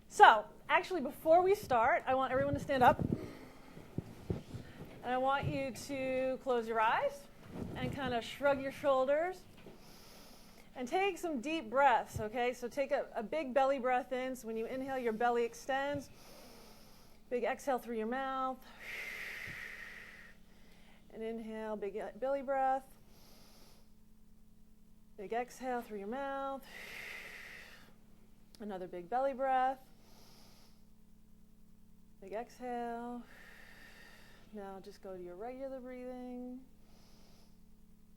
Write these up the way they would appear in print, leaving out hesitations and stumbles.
So, actually, before we start, I want everyone to stand up. And I want you to close your eyes and kind of shrug your shoulders and take some deep breaths, okay? So take a big belly breath in. So when you inhale, your belly extends. Big exhale through your mouth. And inhale, big belly breath. Big exhale through your mouth. Another big belly breath. Big exhale. Now just go to your regular breathing.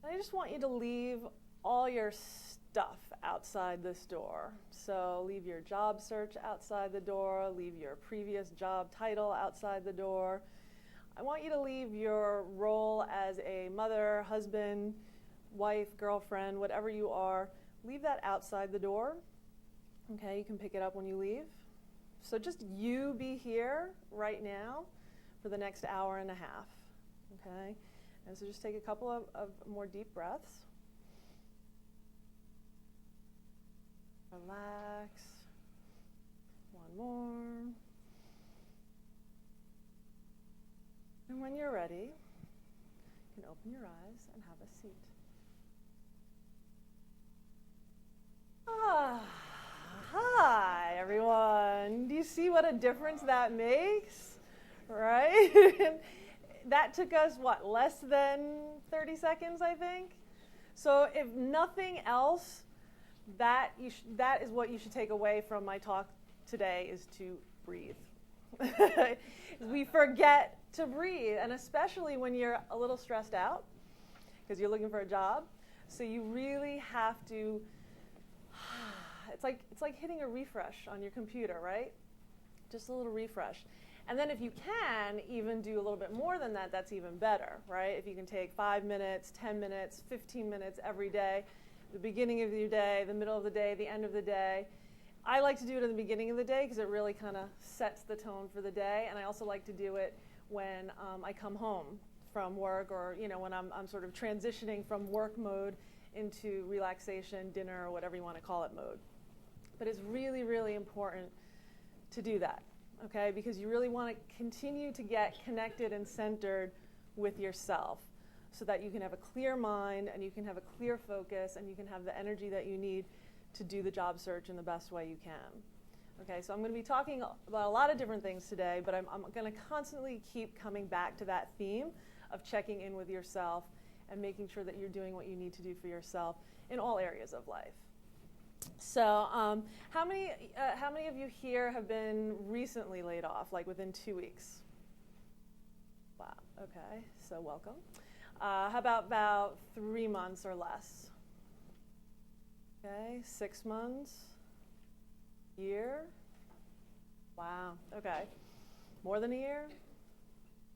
I just want you to leave all your stuff outside this door. So leave your job search outside the door, leave your previous job title outside the door. I want you to leave your role as a mother, husband, wife, girlfriend, whatever you are, leave that outside the door. Okay, you can pick it up when you leave. So just you be here right now for the next hour and a half, okay? And so just take a couple of more deep breaths. Relax. One more. And when you're ready, you can open your eyes and have a seat. Hi, everyone. Do you see what a difference that makes? Right? That took us, what, less than 30 seconds, I think? So if nothing else, that is what you should take away from my talk today, is to breathe. We forget to breathe, and especially when you're a little stressed out because you're looking for a job. So you really have to, it's like hitting a refresh on your computer, right? Just a little refresh. And then if you can even do a little bit more than that, that's even better, right? If you can take 5 minutes, 10 minutes, 15 minutes every day, the beginning of your day, the middle of the day, the end of the day. I like to do it in the beginning of the day because it really kind of sets the tone for the day. And I also like to do it when I come home from work, or when I'm sort of transitioning from work mode into relaxation, dinner, or whatever you want to call it mode. But it's really, really important to do that. Okay, because you really want to continue to get connected and centered with yourself so that you can have a clear mind and you can have a clear focus and you can have the energy that you need to do the job search in the best way you can. Okay, so I'm going to be talking about a lot of different things today, but I'm going to constantly keep coming back to that theme of checking in with yourself and making sure that you're doing what you need to do for yourself in all areas of life. So how many of you here have been recently laid off, like within 2 weeks? Wow, okay, so welcome. How about 3 months or less? Okay, 6 months? Year? Wow, okay. More than a year?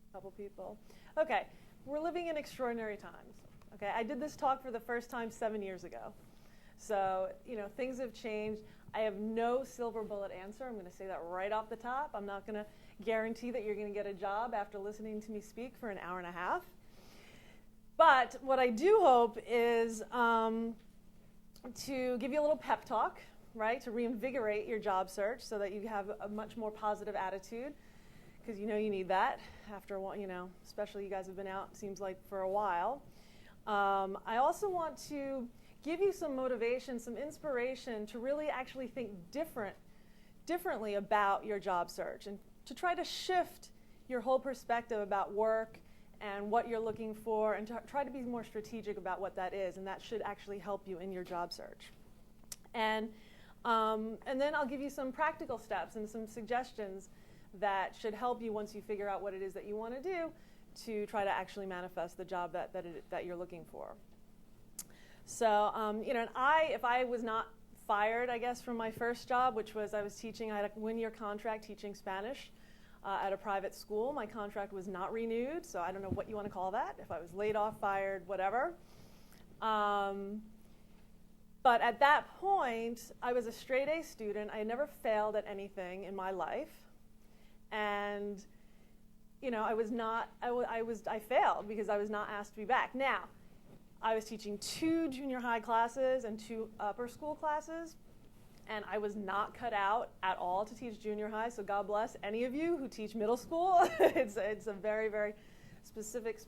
A couple people. Okay, we're living in extraordinary times. Okay, I did this talk for the first time 7 years ago. So, things have changed. I have no silver bullet answer. I'm going to say that right off the top. I'm not going to guarantee that you're going to get a job after listening to me speak for an hour and a half. But what I do hope is to give you a little pep talk, right, to reinvigorate your job search so that you have a much more positive attitude, because you need that after a while, especially you guys have been out, it seems like, for a while. I also want to give you some motivation, some inspiration to really actually think differently about your job search and to try to shift your whole perspective about work and what you're looking for, and to try to be more strategic about what that is, and that should actually help you in your job search. And then I'll give you some practical steps and some suggestions that should help you once you figure out what it is that you want to do to try to actually manifest the job that you're looking for. So, and if I was not fired, I guess, from my first job, which was I was teaching, I had a one-year contract teaching Spanish at a private school. My contract was not renewed, so I don't know what you want to call that, if I was laid off, fired, whatever. But at that point, I was a straight A student. I had never failed at anything in my life. And, I failed because I was not asked to be back. Now, I was teaching 2 junior high classes and 2 upper school classes, and I was not cut out at all to teach junior high, so God bless any of you who teach middle school. It's a very, very specific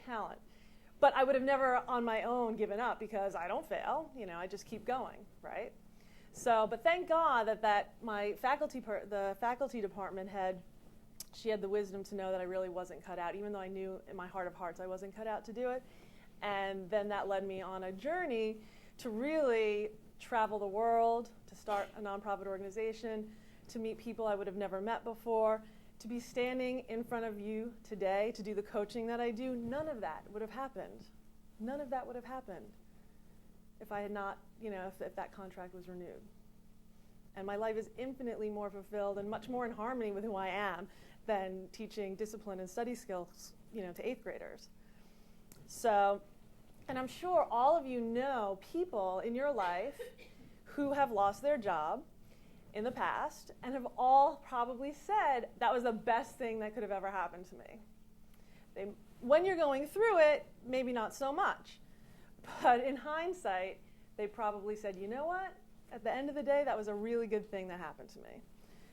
talent. But I would have never on my own given up because I don't fail. I just keep going, right? So, but thank God that my the faculty department head, she had the wisdom to know that I really wasn't cut out, even though I knew in my heart of hearts I wasn't cut out to do it. And then that led me on a journey to really travel the world, to start a nonprofit organization, to meet people I would have never met before, to be standing in front of you today, to do the coaching that I do. None of that would have happened. None of that would have happened if I had not, if that contract was renewed. And my life is infinitely more fulfilled and much more in harmony with who I am than teaching discipline and study skills, to 8th graders. So, and I'm sure all of you know people in your life who have lost their job in the past and have all probably said that was the best thing that could have ever happened to me. When you're going through it, maybe not so much. But in hindsight, they probably said, you know what? At the end of the day, that was a really good thing that happened to me.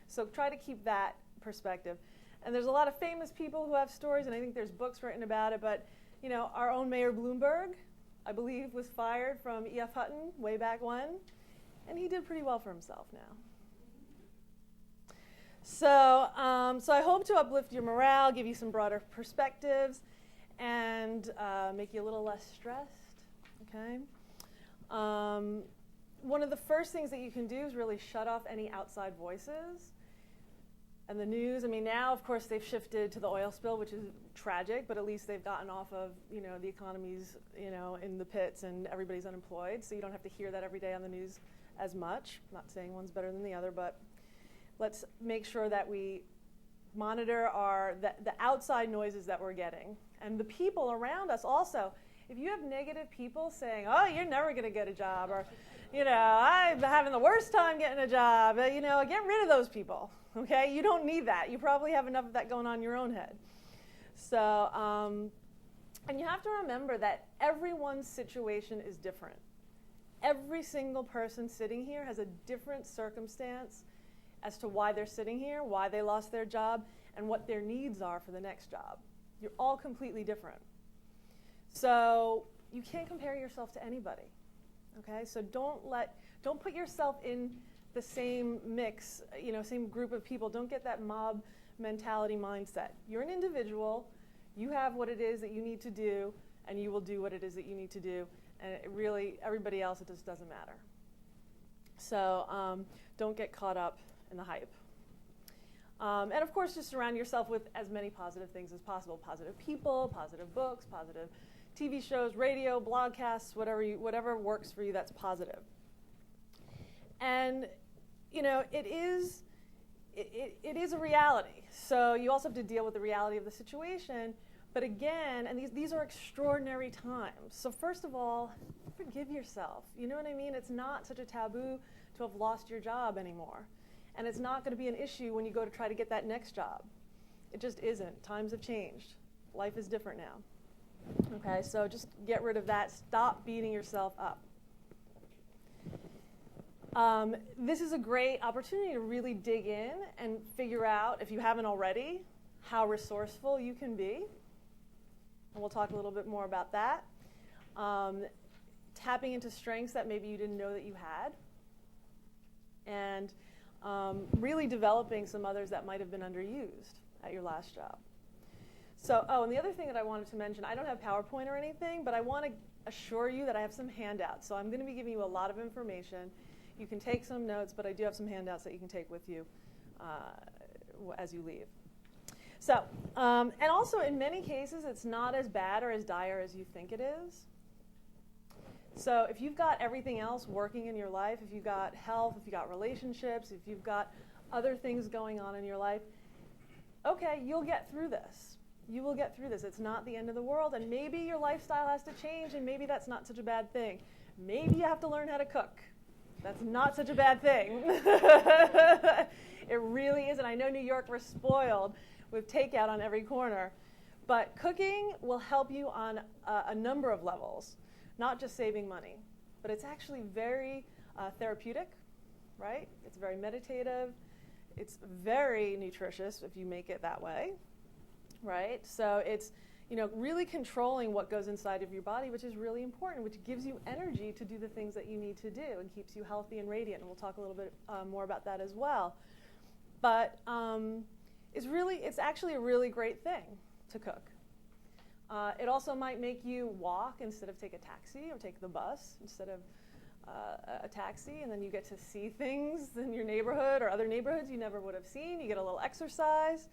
So try to keep that perspective. And there's a lot of famous people who have stories, and I think there's books written about it, but our own Mayor Bloomberg, I believe, was fired from E.F. Hutton way back when, and he did pretty well for himself now. So I hope to uplift your morale, give you some broader perspectives, and make you a little less stressed, okay? One of the first things that you can do is really shut off any outside voices. And the news, now, of course, they've shifted to the oil spill, which is tragic, but at least they've gotten off of, the economy's, in the pits and everybody's unemployed, so you don't have to hear that every day on the news as much. I'm not saying one's better than the other, but let's make sure that we monitor the outside noises that we're getting. And the people around us also. If you have negative people saying, oh, you're never going to get a job, or, I'm having the worst time getting a job, get rid of those people, okay? You don't need that. You probably have enough of that going on in your own head. So, and you have to remember that everyone's situation is different. Every single person sitting here has a different circumstance as to why they're sitting here, why they lost their job, and what their needs are for the next job. You're all completely different. So you can't compare yourself to anybody, okay? So don't put yourself in the same mix, same group of people. Don't get that mob mentality mindset. You're an individual. You have what it is that you need to do, and you will do what it is that you need to do. And everybody else, it just doesn't matter. So don't get caught up in the hype. And of course, just surround yourself with as many positive things as possible. Positive people, positive books, positive TV shows, radio, blogcasts, whatever works for you that's positive. And, it is a reality. So you also have to deal with the reality of the situation. But again, and these are extraordinary times. So first of all, forgive yourself. You know what I mean? It's not such a taboo to have lost your job anymore. And it's not going to be an issue when you go to try to get that next job. It just isn't. Times have changed. Life is different now. Okay, so just get rid of that. Stop beating yourself up. This is a great opportunity to really dig in and figure out, if you haven't already, how resourceful you can be. And we'll talk a little bit more about that. Tapping into strengths that maybe you didn't know that you had. And really developing some others that might have been underused at your last job. So, and the other thing that I wanted to mention, I don't have PowerPoint or anything, but I want to assure you that I have some handouts. So I'm going to be giving you a lot of information. You can take some notes, but I do have some handouts that you can take with you as you leave. So, and also in many cases, it's not as bad or as dire as you think it is. So if you've got everything else working in your life, if you've got health, if you've got relationships, if you've got other things going on in your life, okay, you'll get through this. You will get through this. It's not the end of the world, and maybe your lifestyle has to change, and maybe that's not such a bad thing. Maybe you have to learn how to cook. That's not such a bad thing. It really isn't. I know New York, we're spoiled with takeout on every corner. But cooking will help you on a number of levels, not just saving money, but it's actually very therapeutic, right? It's very meditative. It's very nutritious if you make it that way, right? So it's, really controlling what goes inside of your body, which is really important, which gives you energy to do the things that you need to do and keeps you healthy and radiant. And we'll talk a little bit more about that as well. But it's actually a really great thing to cook. It also might make you walk instead of take a taxi, or take the bus instead of a taxi, and then you get to see things in your neighborhood or other neighborhoods you never would have seen. You get a little exercise,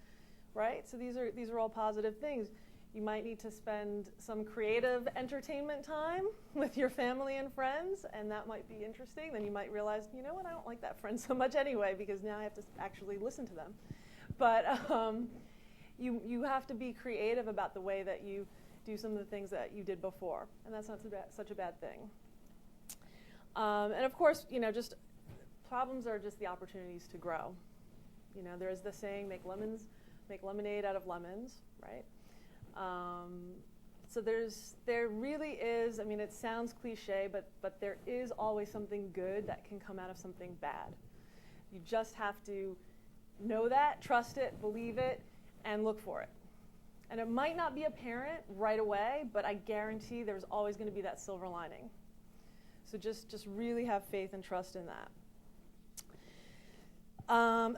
right? So these are all positive things. You might need to spend some creative entertainment time with your family and friends, and that might be interesting. Then you might realize, you know what, I don't like that friend so much anyway, because now I have to actually listen to them. But you have to be creative about the way that you do some of the things that you did before, and that's not such a bad thing. And of course, just problems are just the opportunities to grow. There is the saying, make lemonade out of lemons, right? So there really is, it sounds cliche, but there is always something good that can come out of something bad. You just have to know that, trust it, believe it, and look for it. And it might not be apparent right away, but I guarantee there's always going to be that silver lining. So just really have faith and trust in that.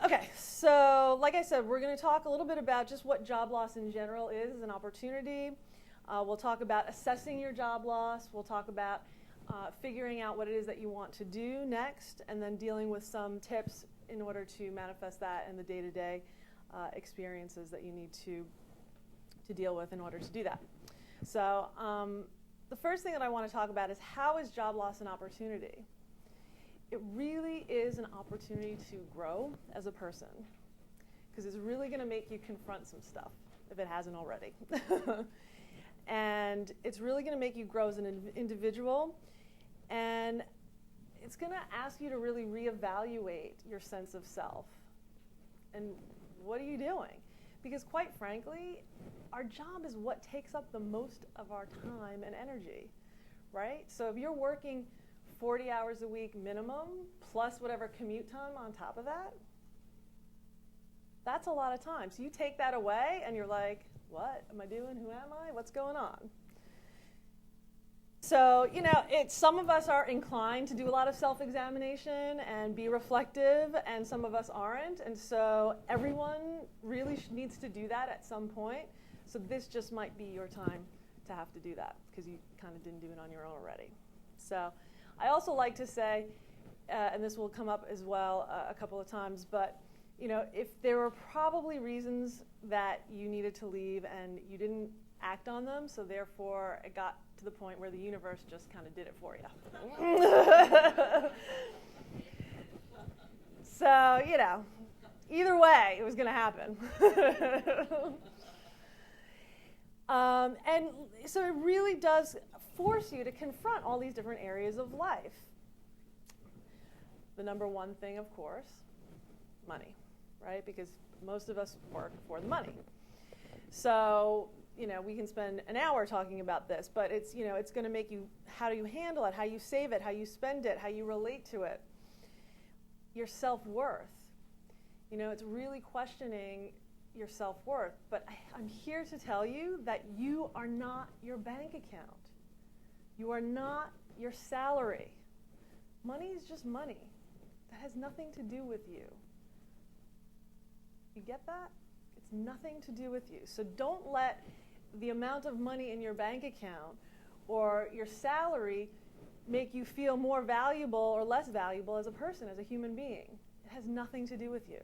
Okay, so like I said, we're going to talk a little bit about just what job loss in general is as an opportunity. We'll talk about assessing your job loss. We'll talk about figuring out what it is that you want to do next, and then dealing with some tips in order to manifest that in the day-to-day experiences that you need to deal with in order to do that. So the first thing that I want to talk about is, how is job loss an opportunity? It really is an opportunity to grow as a person, because it's really going to make you confront some stuff if it hasn't already. And it's really going to make you grow as an individual, and it's going to ask you to really reevaluate your sense of self. And what are you doing? Because quite frankly, our job is what takes up the most of our time and energy, right? So if you're working 40 hours a week minimum, plus whatever commute time on top of that, that's a lot of time. So you take that away and you're like, what am I doing? Who am I? What's going on? So, some of us are inclined to do a lot of self-examination and be reflective, and some of us aren't. And so everyone really needs to do that at some point. So this just might be your time to have to do that, because you kind of didn't do it on your own already. So I also like to say, and this will come up as well a couple of times, but if there were probably reasons that you needed to leave and you didn't act on them, so therefore it got to the point where the universe just kind of did it for you. So, either way, it was going to happen. And so it really does force you to confront all these different areas of life. The number one thing, of course, money, right? Because most of us work for the money. So, we can spend an hour talking about this, but it's going to make you, how do you handle it, how you save it, how you spend it, how you relate to it, your self-worth. It's really questioning your self-worth. But I'm here to tell you that you are not your bank account. You are not your salary. Money is just money. That has nothing to do with you. You get that? It's nothing to do with you. So don't let the amount of money in your bank account or your salary make you feel more valuable or less valuable as a person, as a human being. It has nothing to do with you.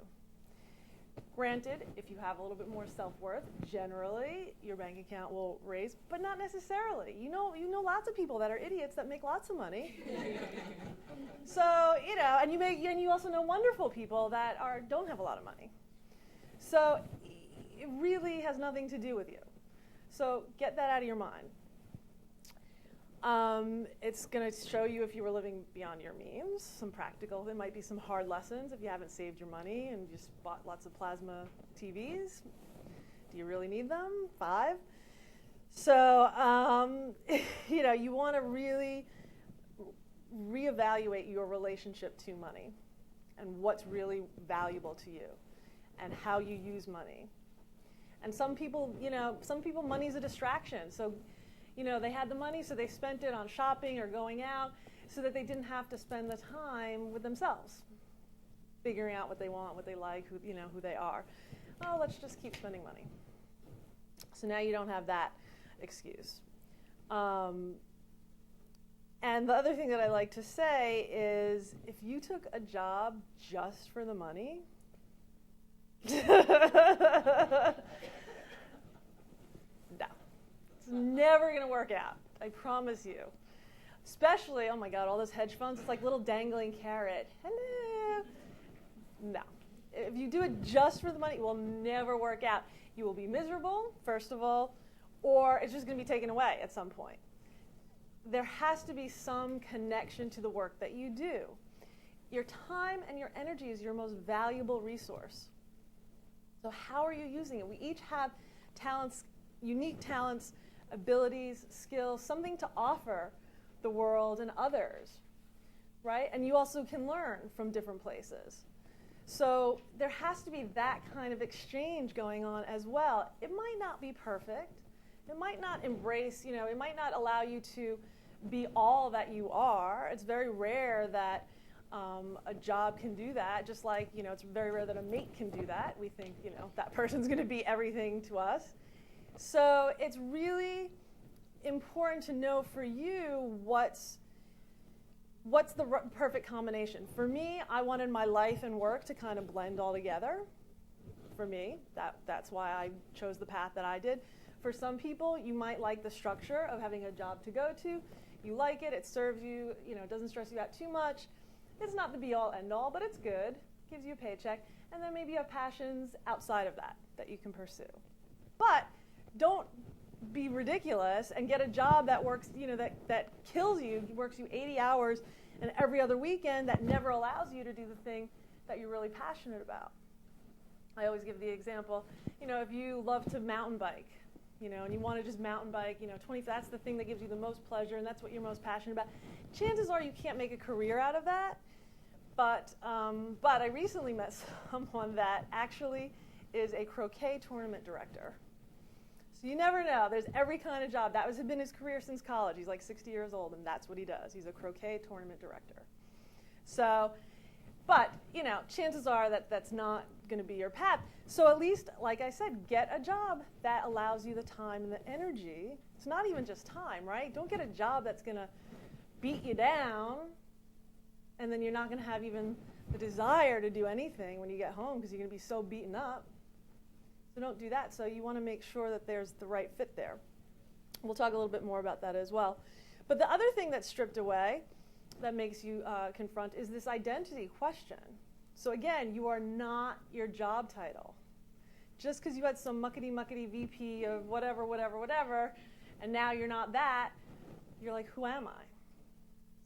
Granted, if you have a little bit more self-worth, generally your bank account will raise, but not necessarily. You know lots of people that are idiots that make lots of money. So, and you also know wonderful people that don't have a lot of money. So it really has nothing to do with you. So get that out of your mind. It's going to show you if you were living beyond your means, some practical. There might be some hard lessons if you haven't saved your money and just bought lots of plasma TVs. Do you really need them? 5? So, you want to really reevaluate your relationship to money and what's really valuable to you and how you use money. And some people, money's a distraction. So, they had the money, so they spent it on shopping or going out so that they didn't have to spend the time with themselves, figuring out what they want, what they like, who they are. Oh, let's just keep spending money. So now you don't have that excuse. And the other thing that I like to say is if you took a job just for the money, no, it's never going to work out. I promise you. Especially, oh my God, all those hedge funds, it's like little dangling carrot. Hello. No. If you do it just for the money, it will never work out. You will be miserable, first of all, or it's just going to be taken away at some point. There has to be some connection to the work that you do. Your time and your energy is your most valuable resource. So how are you using it? We each have talents, unique talents, abilities, skills, something to offer the world and others, right? And you also can learn from different places. So there has to be that kind of exchange going on as well. It might not be perfect. It might not embrace, it might not allow you to be all that you are. It's very rare that a job can do that, just like, it's very rare that a mate can do that. We think, that person's going to be everything to us. So it's really important to know for you what's the perfect combination. For me, I wanted my life and work to kind of blend all together. For me, that's why I chose the path that I did. For some people, you might like the structure of having a job to go to. You like it, it serves you, it doesn't stress you out too much. It's not the be-all, end-all, but it's good. Gives you a paycheck. And then maybe you have passions outside of that you can pursue. But don't be ridiculous and get a job that works, that kills you, works you 80 hours and every other weekend that never allows you to do the thing that you're really passionate about. I always give the example, if you love to mountain bike, and you want to just mountain bike, that's the thing that gives you the most pleasure and that's what you're most passionate about. Chances are you can't make a career out of that. But I recently met someone that actually is a croquet tournament director. So you never know. There's every kind of job. That has been his career since college. He's like 60 years old, and that's what he does. He's a croquet tournament director. So, but, chances are that that's not going to be your path. So at least, like I said, get a job that allows you the time and the energy. It's not even just time, right? Don't get a job that's going to beat you down, and then you're not going to have even the desire to do anything when you get home because you're going to be so beaten up. So don't do that. So you want to make sure that there's the right fit there. We'll talk a little bit more about that as well. But the other thing that's stripped away that makes you confront is this identity question. So again, you are not your job title. Just because you had some muckety-muckety VP of whatever, and now you're not that, you're like, who am I?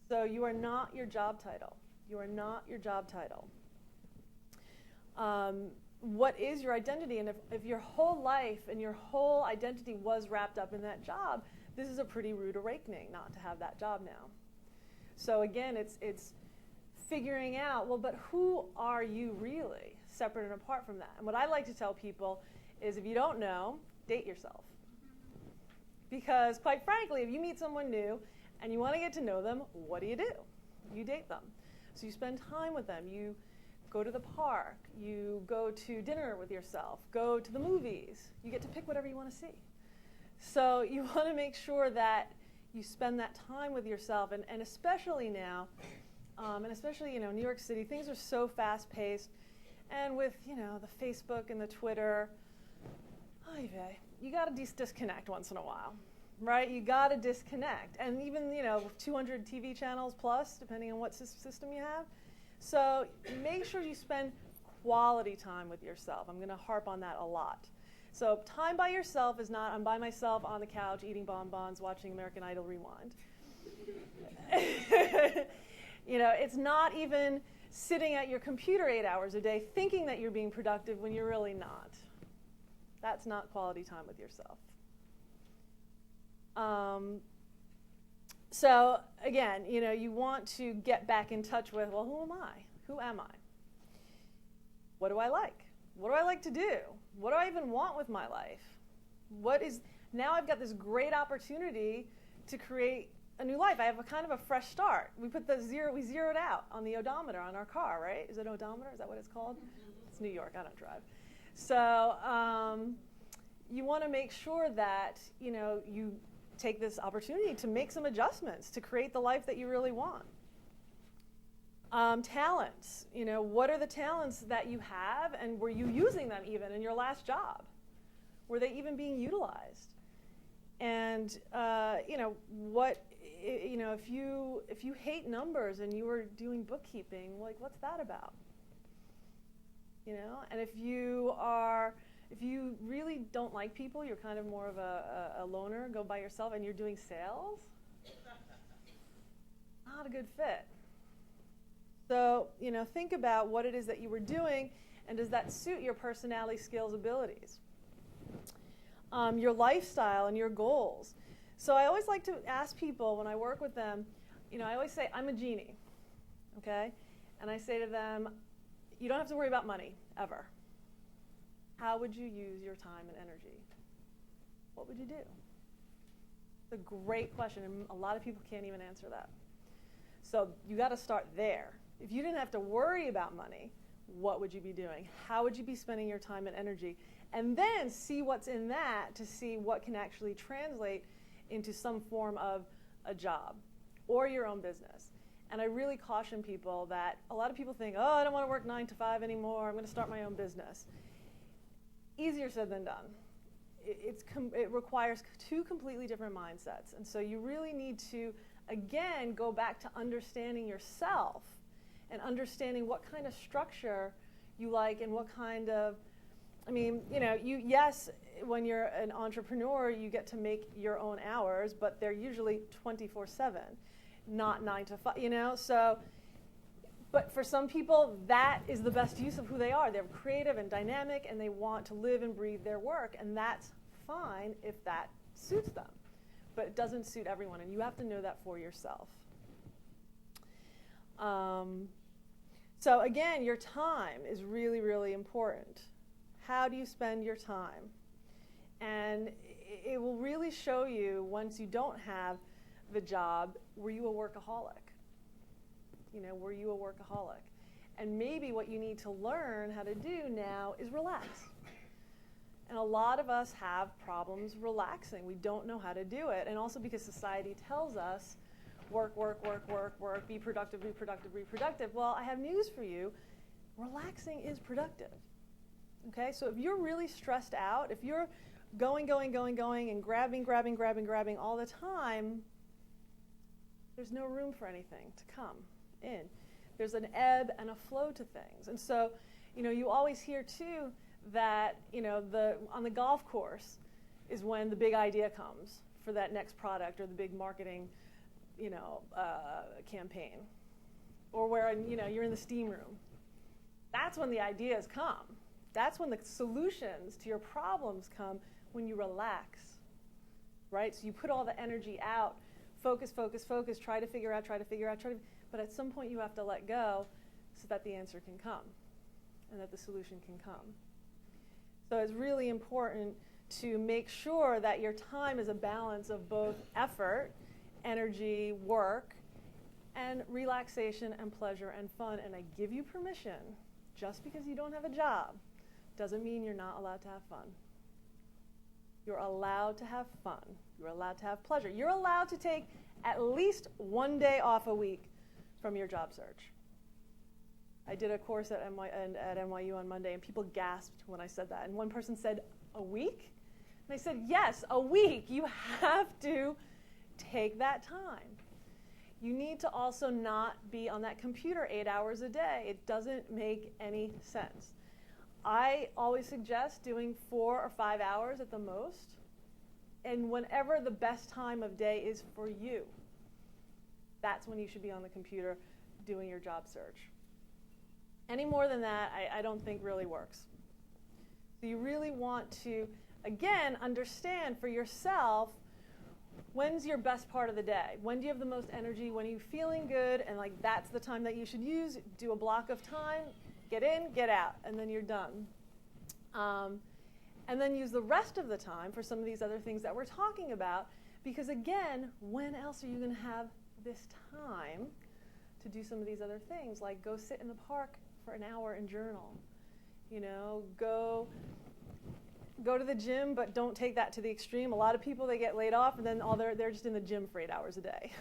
So you are not your job title. You are not your job title. What is your identity? And if your whole life and your whole identity was wrapped up in that job, this is a pretty rude awakening not to have that job now. So again, it's figuring out, well, but who are you really, separate and apart from that? And what I like to tell people is if you don't know, date yourself. Because quite frankly, if you meet someone new and you want to get to know them, what do? You date them. So you spend time with them. You go to the park. You go to dinner with yourself. Go to the movies. You get to pick whatever you want to see. So you want to make sure that you spend that time with yourself. And especially now, and especially, New York City, things are so fast-paced. And with, the Facebook and the Twitter, you got to disconnect once in a while, right? You got to disconnect. And even, 200 TV channels plus, depending on what system you have. So make sure you spend quality time with yourself. I'm going to harp on that a lot. So time by yourself is not, I'm by myself on the couch eating bonbons, watching American Idol Rewind. It's not even sitting at your computer 8 hours a day thinking that you're being productive when you're really not. That's not quality time with yourself. So again, you want to get back in touch with, well, who am I? Who am I? What do I like? What do I like to do? What do I even want with my life? Now I've got this great opportunity to create a new life. I have a kind of a fresh start. We zeroed out on the odometer on our car, right? Is it odometer? Is that what it's called? It's New York. I don't drive. So you want to make sure that, you take this opportunity to make some adjustments to create the life that you really want. Talents. What are the talents that you have, and were you using them even in your last job? Were they even being utilized? And if you hate numbers and you were doing bookkeeping, like, what's that about? And if you really don't like people, you're kind of more of a loner, go by yourself, and you're doing sales, not a good fit. So, think about what it is that you were doing, and does that suit your personality, skills, abilities? Your lifestyle and your goals. So I always like to ask people when I work with them, I always say, I'm a genie, okay? And I say to them, you don't have to worry about money, ever. How would you use your time and energy? What would you do? It's a great question, and a lot of people can't even answer that. So you got to start there. If you didn't have to worry about money, what would you be doing? How would you be spending your time and energy? And then see what's in that to see what can actually translate into some form of a job or your own business. And I really caution people that a lot of people think, oh, I don't want to work 9 to 5 anymore. I'm going to start my own business. Easier said than done. It requires two completely different mindsets. And so you really need to, again, go back to understanding yourself and understanding what kind of structure you like and what kind of, yes, when you're an entrepreneur, you get to make your own hours, but they're usually 24/7, not 9 to 5, so. But for some people, that is the best use of who they are. They're creative and dynamic, and they want to live and breathe their work, and that's fine if that suits them. But it doesn't suit everyone, and you have to know that for yourself. So again, your time is really, really important. How do you spend your time? And it will really show you, once you don't have the job, were you a workaholic? Were you a workaholic? And maybe what you need to learn how to do now is relax. And a lot of us have problems relaxing. We don't know how to do it. And also because society tells us, work, work, work, work, work, be productive, be productive, be productive. Well, I have news for you. Relaxing is productive. Okay? So if you're really stressed out, if you're going, and grabbing all the time, there's no room for anything to come in. There's an ebb and a flow to things. And so, you always hear too that, on the golf course is when the big idea comes for that next product or the big marketing, campaign. Or where, you're in the steam room. That's when the ideas come. That's when the solutions to your problems come, when you relax, right? So you put all the energy out, focus, try to figure out, but at some point you have to let go so that the answer can come and that the solution can come. So it's really important to make sure that your time is a balance of both effort, energy, work, and relaxation and pleasure and fun. And I give you permission, just because you don't have a job doesn't mean you're not allowed to have fun. You're allowed to have fun. You're allowed to have pleasure. You're allowed to take at least one day off a week from your job search. I did a course at NYU on Monday, and people gasped when I said that. And one person said, a week? And I said, yes, a week. You have to take that time. You need to also not be on that computer 8 hours a day. It doesn't make any sense. I always suggest doing 4 or 5 hours at the most, and whenever the best time of day is for you, that's when you should be on the computer doing your job search. Any more than that, I don't think really works. So you really want to, again, understand for yourself, when's your best part of the day? When do you have the most energy? When are you feeling good? And like that's the time that you should use. Do a block of time, get in, get out, and then you're done. And then use the rest of the time for some of these other things that we're talking about, because again, when else are you going to have this time to do some of these other things? Like go sit in the park for an hour and journal. You know, go to the gym, but don't take that to the extreme. A lot of people, they get laid off, and then they're just in the gym for 8 hours a day.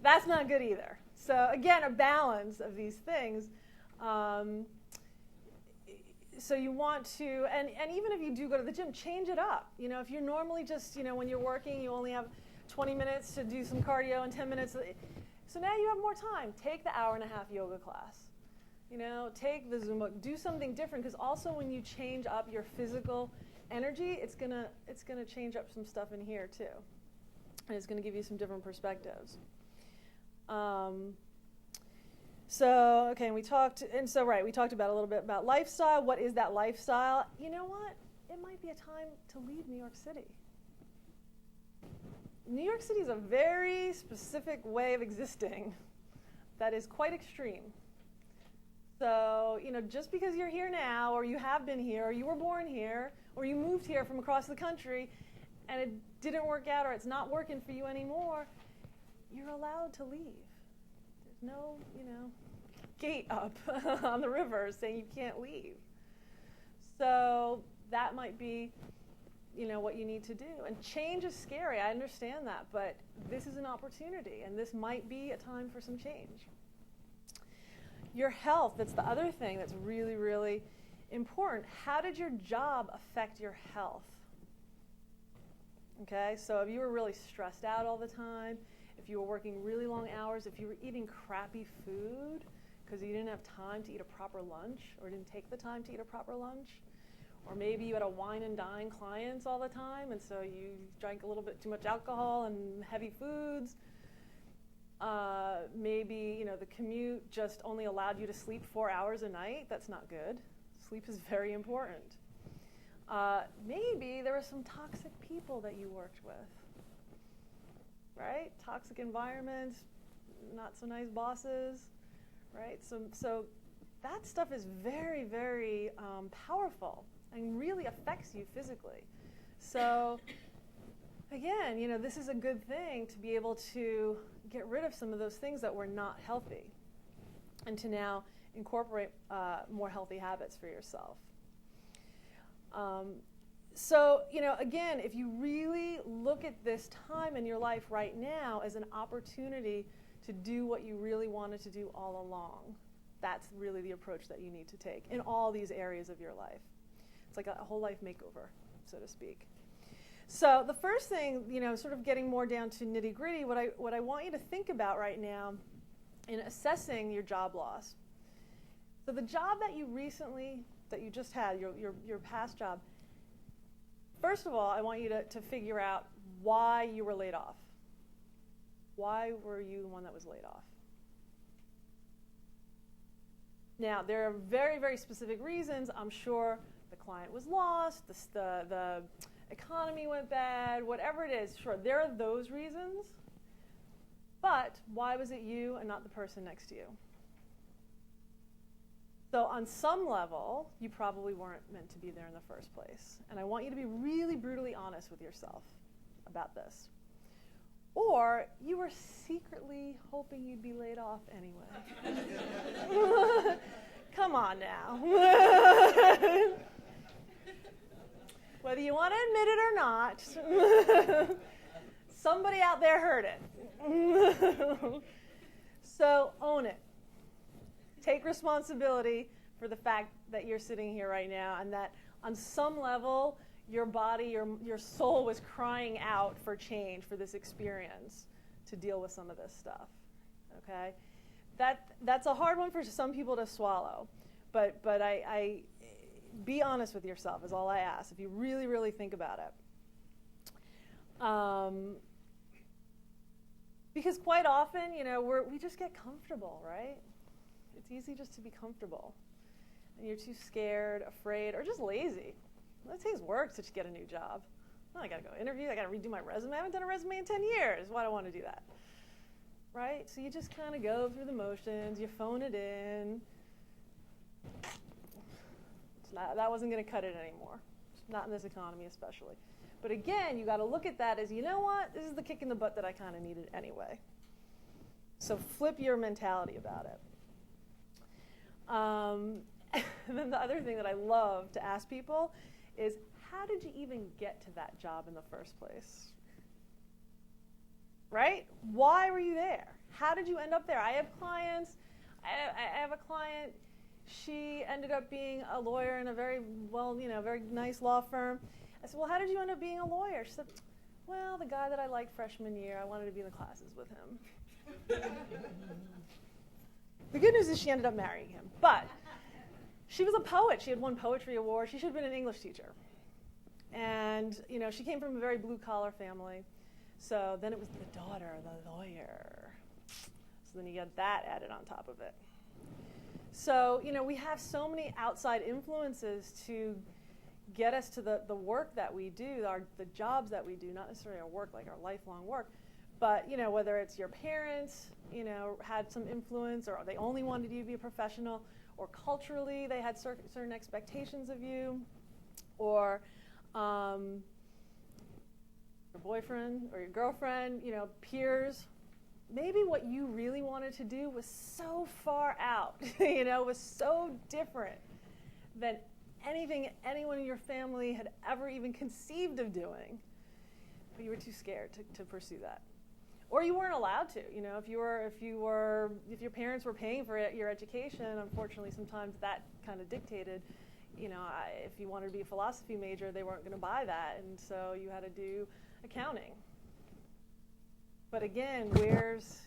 That's not good either. So again, a balance of these things. So you want to, and even if you do go to the gym, change it up. You know, if you're normally just, you know, when you're working, you only have 20 minutes to do some cardio and 10 minutes. So now you have more time. Take the hour-and-a-half yoga class. You know, take the Zumba. Do something different, because also when you change up your physical energy, it's gonna change up some stuff in here too, and it's gonna give you some different perspectives. So, okay, we talked about a little bit about lifestyle. What is that lifestyle? You know what? It might be a time to leave New York City. New York City is a very specific way of existing that is quite extreme. So, you know, just because you're here now, or you have been here, or you were born here, or you moved here from across the country, and it didn't work out, or it's not working for you anymore, you're allowed to leave. There's no, you know, gate up on the river saying you can't leave. So that might be, you know, what you need to do. And change is scary, I understand that, but this is an opportunity, and this might be a time for some change. Your health, that's the other thing that's really, really important. How did your job affect your health? Okay, so if you were really stressed out all the time, if you were working really long hours, if you were eating crappy food because you didn't have time to eat a proper lunch, or didn't take the time to eat a proper lunch, or maybe you had a wine and dine clients all the time, and so you drank a little bit too much alcohol and heavy foods. Maybe, you know, the commute just only allowed you to sleep 4 hours a night. That's not good. Sleep is very important. Maybe there were some toxic people that you worked with, right? Toxic environments, not so nice bosses, right? So that stuff is very, very powerful and really affects you physically. So again, you know, this is a good thing to be able to get rid of some of those things that were not healthy, and to now incorporate more healthy habits for yourself. So, you know, again, if you really look at this time in your life right now as an opportunity to do what you really wanted to do all along, that's really the approach that you need to take in all these areas of your life. It's like a whole life makeover, so to speak. So the first thing, you know, sort of getting more down to nitty-gritty, what I want you to think about right now in assessing your job loss. So the job that you just had, your past job, first of all, I want you to figure out why you were laid off. Why were you the one that was laid off? Now, there are very, very specific reasons. I'm sure the client was lost, the economy went bad, whatever it is. Sure, there are those reasons. But why was it you and not the person next to you? So on some level, you probably weren't meant to be there in the first place. And I want you to be really brutally honest with yourself about this. Or you were secretly hoping you'd be laid off anyway. Come on now. Whether you want to admit it or not, somebody out there heard it. So own it. Take responsibility for the fact that you're sitting here right now, and that on some level, your body, your soul was crying out for change, for this experience, to deal with some of this stuff. Okay? That's a hard one for some people to swallow, but I be honest with yourself is all I ask, if you really, really think about it. Because quite often, you know, we just get comfortable, right? It's easy just to be comfortable. and you're too scared, afraid, or just lazy. It takes work to get a new job. Well, I got to go interview. I got to redo my resume. I haven't done a resume in 10 years. Why do I want to do that? Right? So you just kind of go through the motions. You phone it in. That wasn't going to cut it anymore. Not in this economy especially. But again, you got to look at that as, you know what? This is the kick in the butt that I kind of needed anyway. So flip your mentality about it. And then the other thing that I love to ask people is, how did you even get to that job in the first place? Right? Why were you there? How did you end up there? I have clients. I have a client. She ended up being a lawyer in a very very nice law firm. I said, well, how did you end up being a lawyer? She said, well, the guy that I liked freshman year, I wanted to be in the classes with him. The good news is she ended up marrying him. But she was a poet. She had won poetry award. She should have been an English teacher. And, she came from a very blue-collar family. So then it was the daughter of the lawyer. So then you get that added on top of it. So, we have so many outside influences to get us to the work that we do, the jobs that we do, not necessarily our work, like our lifelong work. But, whether it's your parents, had some influence, or they only wanted you to be a professional, or culturally they had certain expectations of you, or your boyfriend or your girlfriend, peers. Maybe what you really wanted to do was so far out, was so different than anything anyone in your family had ever even conceived of doing. But you were too scared to pursue that. Or you weren't allowed to. If your parents were paying for your education, unfortunately sometimes that kind of dictated, if you wanted to be a philosophy major, they weren't going to buy that, and so you had to do accounting. But again, where's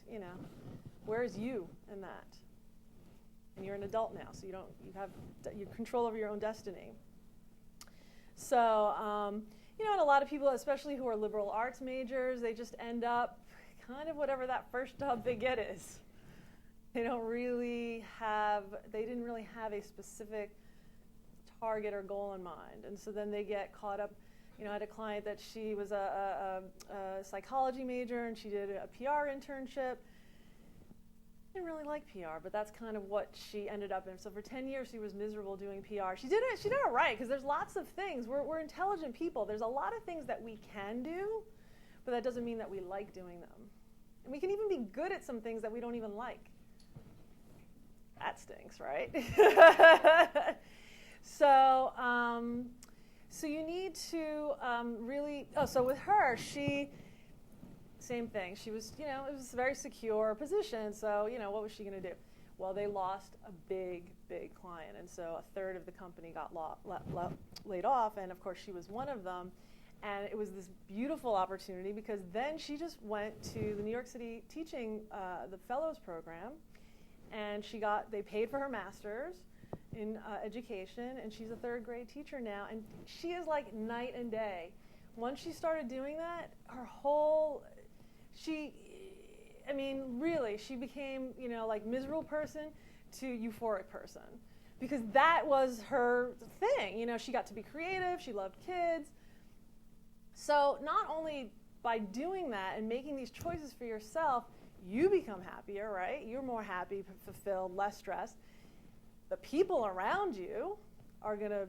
you in that? And you're an adult now, so you have control over your own destiny. So, and a lot of people, especially who are liberal arts majors, they just end up kind of whatever that first job they get is. They didn't really have a specific target or goal in mind, and so then they get caught up. I had a client that she was a psychology major, and she did a PR internship. Didn't really like PR, but that's kind of what she ended up in. So for 10 years, she was miserable doing PR. She did it right, because there's lots of things. We're intelligent people. There's a lot of things that we can do, but that doesn't mean that we like doing them. And we can even be good at some things that we don't even like. That stinks, right? So you need to really. So with her, same thing. She was, it was a very secure position. So what was she going to do? Well, they lost a big client, and so a third of the company got laid off, and of course she was one of them. And it was this beautiful opportunity, because then she just went to the New York City teaching the fellows program, and they paid for her master's in education, and she's a third grade teacher now, and she is like night and day. Once she started doing that, she became, like miserable person to euphoric person, because that was her thing. She got to be creative, she loved kids. So not only by doing that and making these choices for yourself, you become happier, right? You're more happy, fulfilled, less stressed. The people around you are going to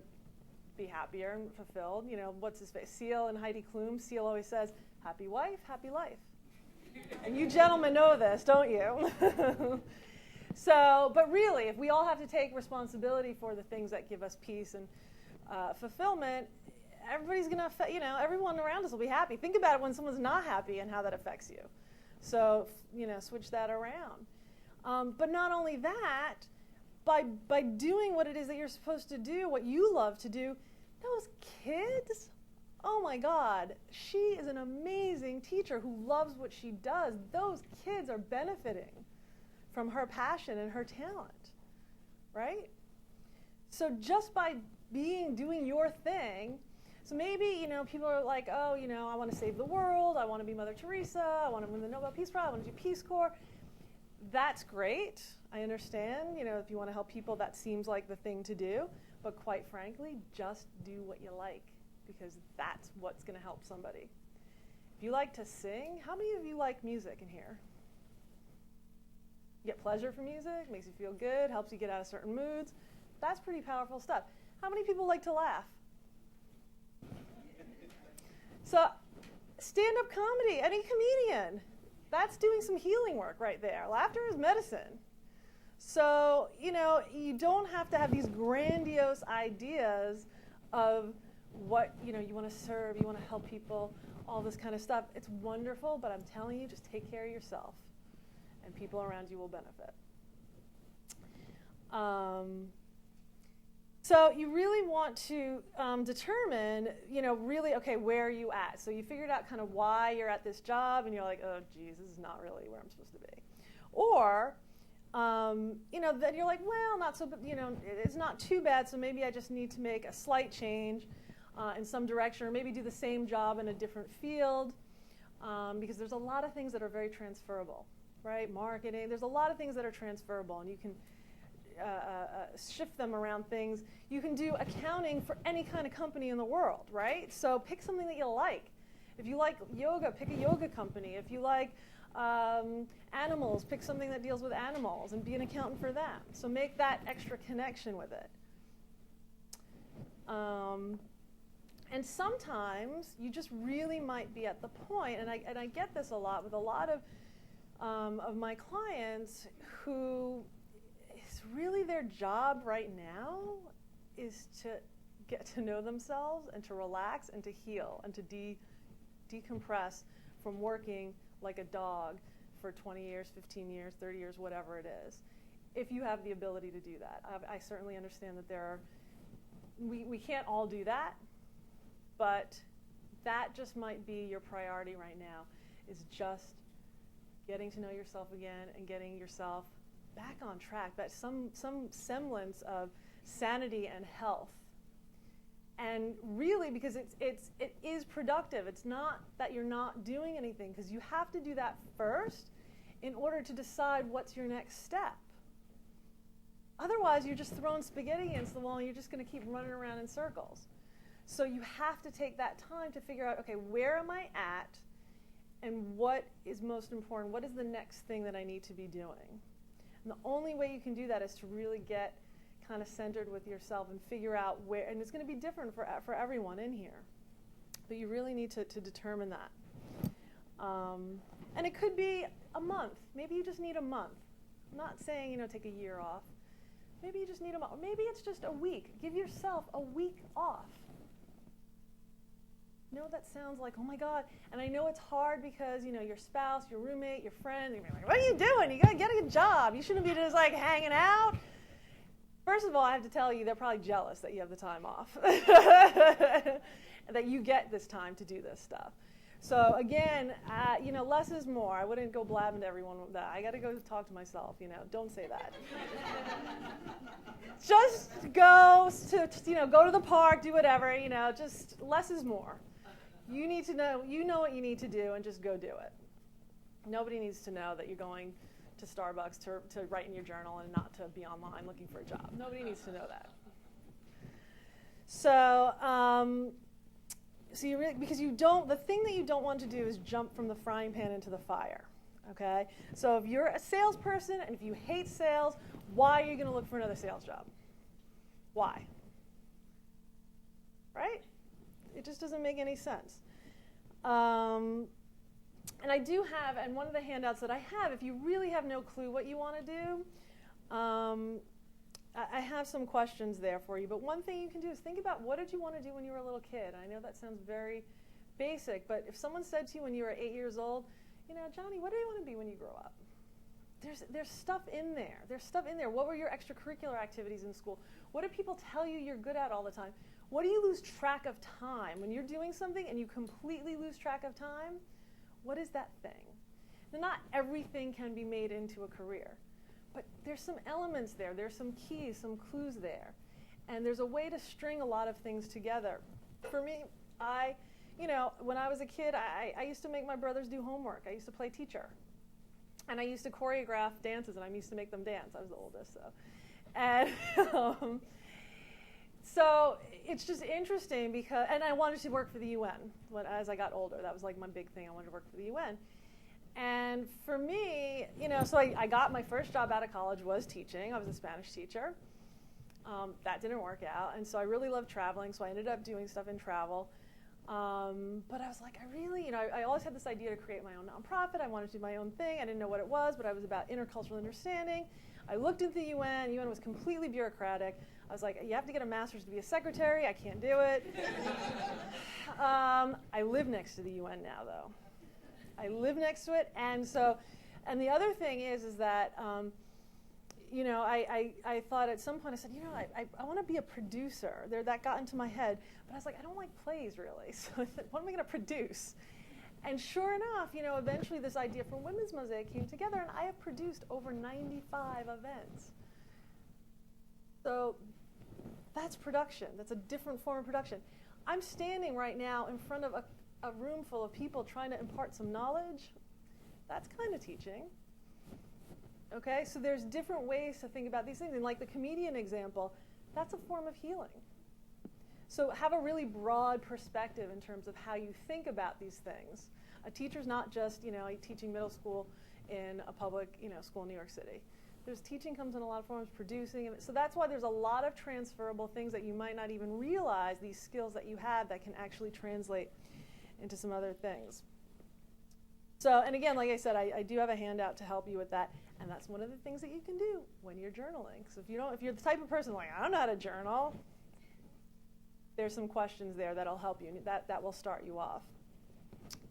be happier and fulfilled. What's his face? Seal and Heidi Klum. Seal always says, happy wife, happy life. And you gentlemen know this, don't you? So, but really, if we all have to take responsibility for the things that give us peace and fulfillment, everybody's going to, everyone around us will be happy. Think about it when someone's not happy and how that affects you. So, switch that around. But not only that, by doing what it is that you're supposed to do, what you love to do, those kids, oh my God, she is an amazing teacher who loves what she does. Those kids are benefiting from her passion and her talent, right? So just by doing your thing, so maybe, people are like, oh, I want to save the world, I want to be Mother Teresa, I want to win the Nobel Peace Prize, I want to do Peace Corps. That's great. I understand, if you want to help people, that seems like the thing to do. But quite frankly, just do what you like, because that's what's going to help somebody. If you like to sing, how many of you like music in here? You get pleasure from music, makes you feel good, helps you get out of certain moods. That's pretty powerful stuff. How many people like to laugh? So, stand-up comedy, any comedian, that's doing some healing work right there. Laughter is medicine. So, you don't have to have these grandiose ideas of what, you want to serve, you want to help people, all this kind of stuff. It's wonderful, but I'm telling you, just take care of yourself, and people around you will benefit. So you really want to determine, really, okay, where are you at? So you figured out kind of why you're at this job, and you're like, oh, geez, this is not really where I'm supposed to be. Or, then you're like, well, not so, it's not too bad, so maybe I just need to make a slight change in some direction, or maybe do the same job in a different field, because there's a lot of things that are very transferable, right? Marketing, there's a lot of things that are transferable, and you can shift them around things. You can do accounting for any kind of company in the world, right? So pick something that you like. If you like yoga, pick a yoga company. If you like animals, pick something that deals with animals and be an accountant for them. So make that extra connection with it. And sometimes you just really might be at the point, and I get this a lot with a lot of my clients who really their job right now is to get to know themselves and to relax and to heal and to decompress from working like a dog for 20 years, 15 years, 30 years, whatever it is. If you have the ability to do that. I certainly understand that we can't all do that, but that just might be your priority right now, is just getting to know yourself again and getting yourself back on track, that some semblance of sanity and health. And really, because it is productive. It's not that you're not doing anything, because you have to do that first in order to decide what's your next step. Otherwise, you're just throwing spaghetti against the wall, and you're just going to keep running around in circles. So you have to take that time to figure out, okay, where am I at, and what is most important? What is the next thing that I need to be doing? And the only way you can do that is to really get kind of centered with yourself and figure out where, and it's going to be different for everyone in here. But you really need to determine that. And it could be a month. Maybe you just need a month. I'm not saying, take a year off. Maybe you just need a month. Or maybe it's just a week. Give yourself a week off. That sounds like, oh my God. And I know it's hard because, your spouse, your roommate, your friend, you're like, what are you doing? You got to get a job. You shouldn't be just like hanging out. First of all, I have to tell you, they're probably jealous that you have the time off. That you get this time to do this stuff. So again, less is more. I wouldn't go blabbing to everyone with that. I got to go talk to myself, Don't say that. Just go to, go to the park, do whatever, just less is more. You need to know, what you need to do, and just go do it. Nobody needs to know that you're going to Starbucks to write in your journal and not to be online looking for a job. Nobody needs to know that. So, because the thing that you don't want to do is jump from the frying pan into the fire, okay? So if you're a salesperson and if you hate sales, why are you going to look for another sales job? Why? Right? It just doesn't make any sense. And I do have, and one of the handouts that I have, if you really have no clue what you want to do, I have some questions there for you. But one thing you can do is think about, what did you want to do when you were a little kid? I know that sounds very basic, but if someone said to you when you were 8 years old, Johnny, what do you want to be when you grow up? There's stuff in there. There's stuff in there. What were your extracurricular activities in school? What do people tell you you're good at all the time? What do you lose track of time? When you're doing something and you completely lose track of time, what is that thing? Now, not everything can be made into a career, but there's some elements there. There's some keys, some clues there. And there's a way to string a lot of things together. For me, when I was a kid, I used to make my brothers do homework. I used to play teacher. And I used to choreograph dances, and I used to make them dance. I was the oldest, so. And so it's just interesting because, and I wanted to work for the UN as I got older. That was like my big thing. I wanted to work for the UN. And for me, so I got my first job out of college was teaching. I was a Spanish teacher. That didn't work out. And so I really loved traveling, so I ended up doing stuff in travel. But I was like, I always had this idea to create my own nonprofit. I wanted to do my own thing. I didn't know what it was, but I was about intercultural understanding. I looked into the UN. UN was completely bureaucratic. I was like, you have to get a master's to be a secretary. I can't do it. I live next to the UN now, though. I live next to it. And the other thing is that, I thought at some point, I said, I want to be a producer. That got into my head. But I was like, I don't like plays, really. So I said, what am I going to produce? And sure enough, eventually this idea for Women's Mosaic came together, and I have produced over 95 events. So that's production. That's a different form of production. I'm standing right now in front of a room full of people trying to impart some knowledge. That's kind of teaching. Okay, so there's different ways to think about these things. And like the comedian example, that's a form of healing. So have a really broad perspective in terms of how you think about these things. A teacher's not just, teaching middle school in a public, school in New York City. There's teaching comes in a lot of forms, producing. So that's why there's a lot of transferable things that you might not even realize, these skills that you have that can actually translate into some other things. So, and again, like I said, I do have a handout to help you with that. And that's one of the things that you can do when you're journaling. So if you're the type of person like, I don't know how to journal, there's some questions there that'll help you. That will start you off.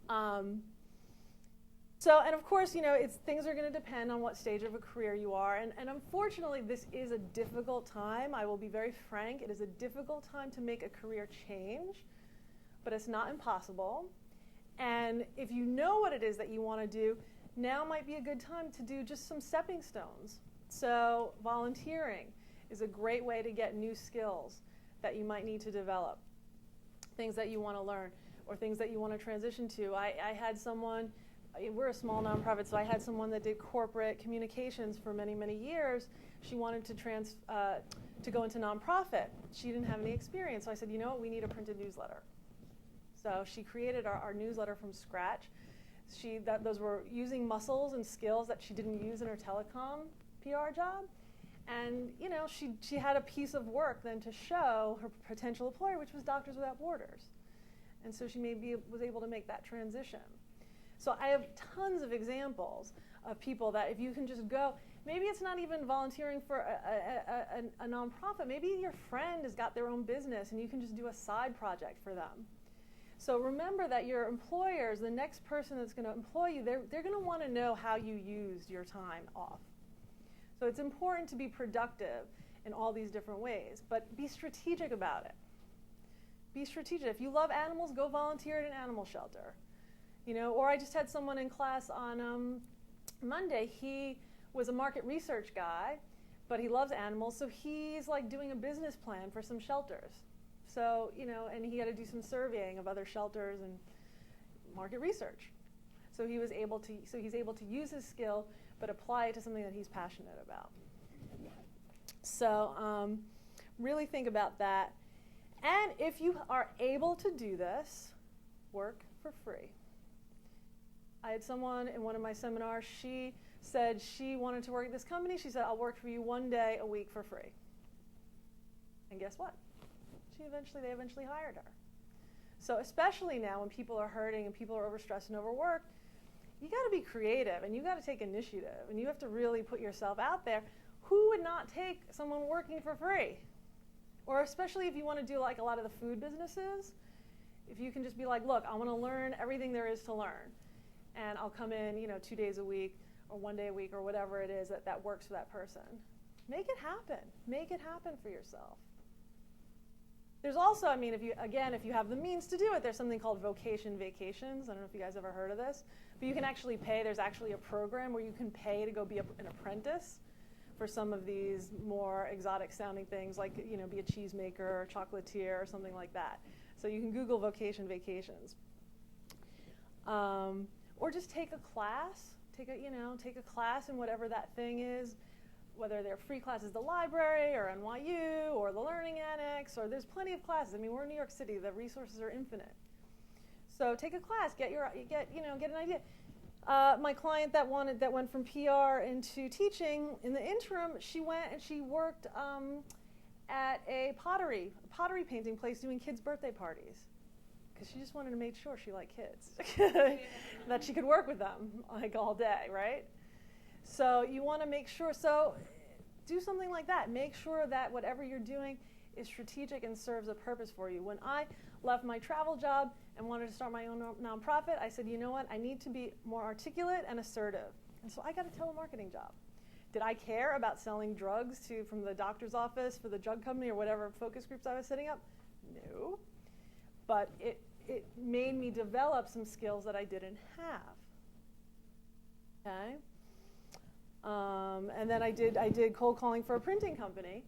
And of course, things are going to depend on what stage of a career you are. And unfortunately, this is a difficult time. I will be very frank. It is a difficult time to make a career change, but it's not impossible. And if you know what it is that you want to do, now might be a good time to do just some stepping stones. So volunteering is a great way to get new skills that you might need to develop, things that you want to learn, or things that you want to transition to. I had someone, we're a small nonprofit, so I had someone that did corporate communications for many, many years. She wanted to go into nonprofit. She didn't have any experience, so I said, we need a printed newsletter. So she created our newsletter from scratch. Those were using muscles and skills that she didn't use in her telecom PR job. And, she had a piece of work then to show her potential employer, which was Doctors Without Borders. And so she was able to make that transition. So I have tons of examples of people that if you can just go, maybe it's not even volunteering for a nonprofit. Maybe your friend has got their own business and you can just do a side project for them. So remember that your employers, the next person that's going to employ you, they're going to want to know how you used your time off. So it's important to be productive in all these different ways, but be strategic about it. Be strategic. If you love animals, go volunteer at an animal shelter. Or I just had someone in class on Monday. He was a market research guy, but he loves animals, so he's like doing a business plan for some shelters. So, and he had to do some surveying of other shelters and market research. So he's able to use his skill, but apply it to something that he's passionate about. So really think about that. And if you are able to do this, work for free. I had someone in one of my seminars, she said she wanted to work at this company. She said, I'll work for you 1 day a week for free. And guess what? They eventually hired her. So especially now when people are hurting and people are overstressed and overworked, you got to be creative and you got to take initiative and you have to really put yourself out there. Who would not take someone working for free? Or especially if you want to do like a lot of the food businesses, if you can just be like, look, I want to learn everything there is to learn. And I'll come in, 2 days a week or 1 day a week or whatever it is that works for that person. Make it happen. Make it happen for yourself. There's also, if you have the means to do it, there's something called vocation vacations. I don't know if you guys ever heard of this, but you can actually pay. There's actually a program where you can pay to go be an apprentice for some of these more exotic sounding things, like be a cheesemaker or chocolatier or something like that. So you can Google vocation vacations. Or just take a class. take a class in whatever that thing is, whether they're free classes at the library or NYU or the Learning Annex, or there's plenty of classes. I mean, we're in New York City, the resources are infinite. So take a class, get an idea. My client that went from PR into teaching, in the interim, she went and she worked at a pottery painting place doing kids' birthday parties, because she just wanted to make sure she liked kids, that she could work with them like all day, right? So you want to make sure, so do something like that. Make sure that whatever you're doing is strategic and serves a purpose for you. When I left my travel job and wanted to start my own nonprofit, I said, you know what, I need to be more articulate and assertive. And so I got a telemarketing job. Did I care about selling drugs from the doctor's office for the drug company or whatever focus groups I was setting up? No. But it made me develop some skills that I didn't have. Okay? And then I did cold calling for a printing company,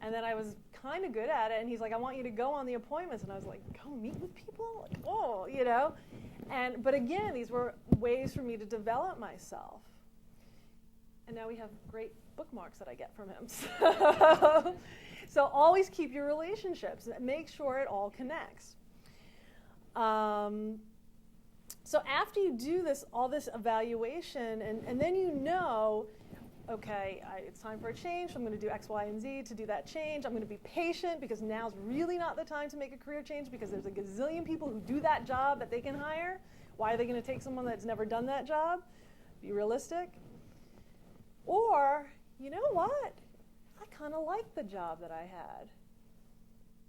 and then I was kind of good at it, and he's like, I want you to go on the appointments, and I was like, go meet with people? Like, oh, but again, these were ways for me to develop myself. And now we have great bookmarks that I get from him. So always keep your relationships. Make sure it all connects. So after you do all this evaluation, and then okay, it's time for a change. I'm going to do X, Y, and Z to do that change. I'm going to be patient, because now's really not the time to make a career change, because there's a gazillion people who do that job that they can hire. Why are they going to take someone that's never done that job? Be realistic. Or, you know what? I kind of like the job that I had.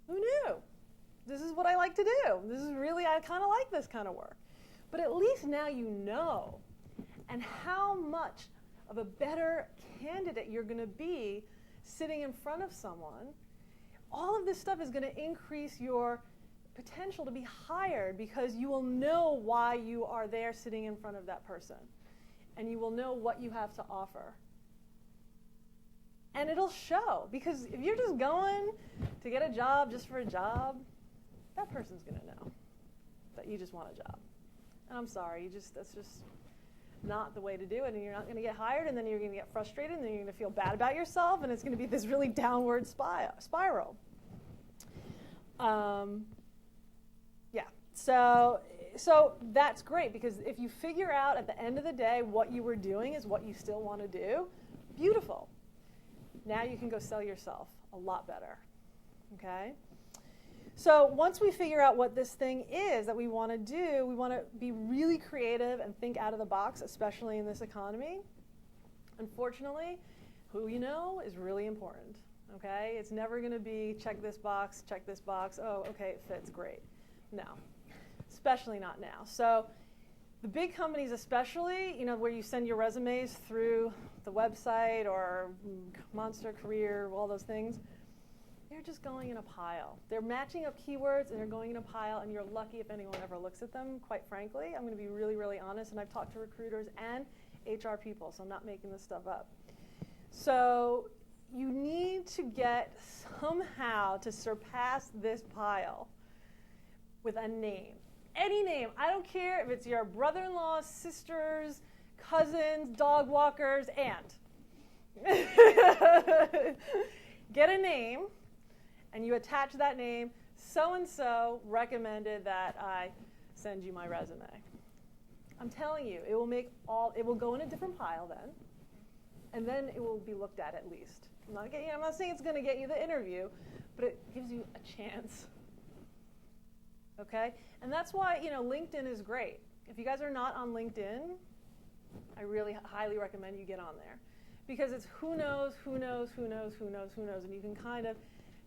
Who knew? This is what I like to do. I kind of like this kind of work. But at least now you know, and how much of a better candidate you're going to be sitting in front of someone. All of this stuff is going to increase your potential to be hired, because you will know why you are there sitting in front of that person, and you will know what you have to offer. And it'll show, because if you're just going to get a job just for a job, that person's going to know that you just want a job. And I'm sorry, that's just not the way to do it, and you're not going to get hired, and then you're going to get frustrated, and then you're going to feel bad about yourself, and it's going to be this really downward spiral. So that's great, because if you figure out at the end of the day what you were doing is what you still want to do, beautiful. Now you can go sell yourself a lot better, okay? So once we figure out what this thing is that we want to do, we want to be really creative and think out of the box, especially in this economy. Unfortunately, who you know is really important, okay? It's never going to be check this box, oh, okay, it fits, great. No, especially not now. So the big companies especially, where you send your resumes through the website or Monster Career, all those things, they're just going in a pile. They're matching up keywords, and they're going in a pile, and you're lucky if anyone ever looks at them, quite frankly. I'm going to be really, really honest, and I've talked to recruiters and HR people, so I'm not making this stuff up. So you need to get somehow to surpass this pile with a name. Any name. I don't care if it's your brother-in-law, sisters, cousins, dog walkers, aunt. Get a name, and you attach that name. So-and-so recommended that I send you my resume. I'm telling you, it will go in a different pile then, and then it will be looked at least. I'm not saying it's going to get you the interview, but it gives you a chance. Okay? And that's why, LinkedIn is great. If you guys are not on LinkedIn, I really highly recommend you get on there, because it's who knows, and you can kind of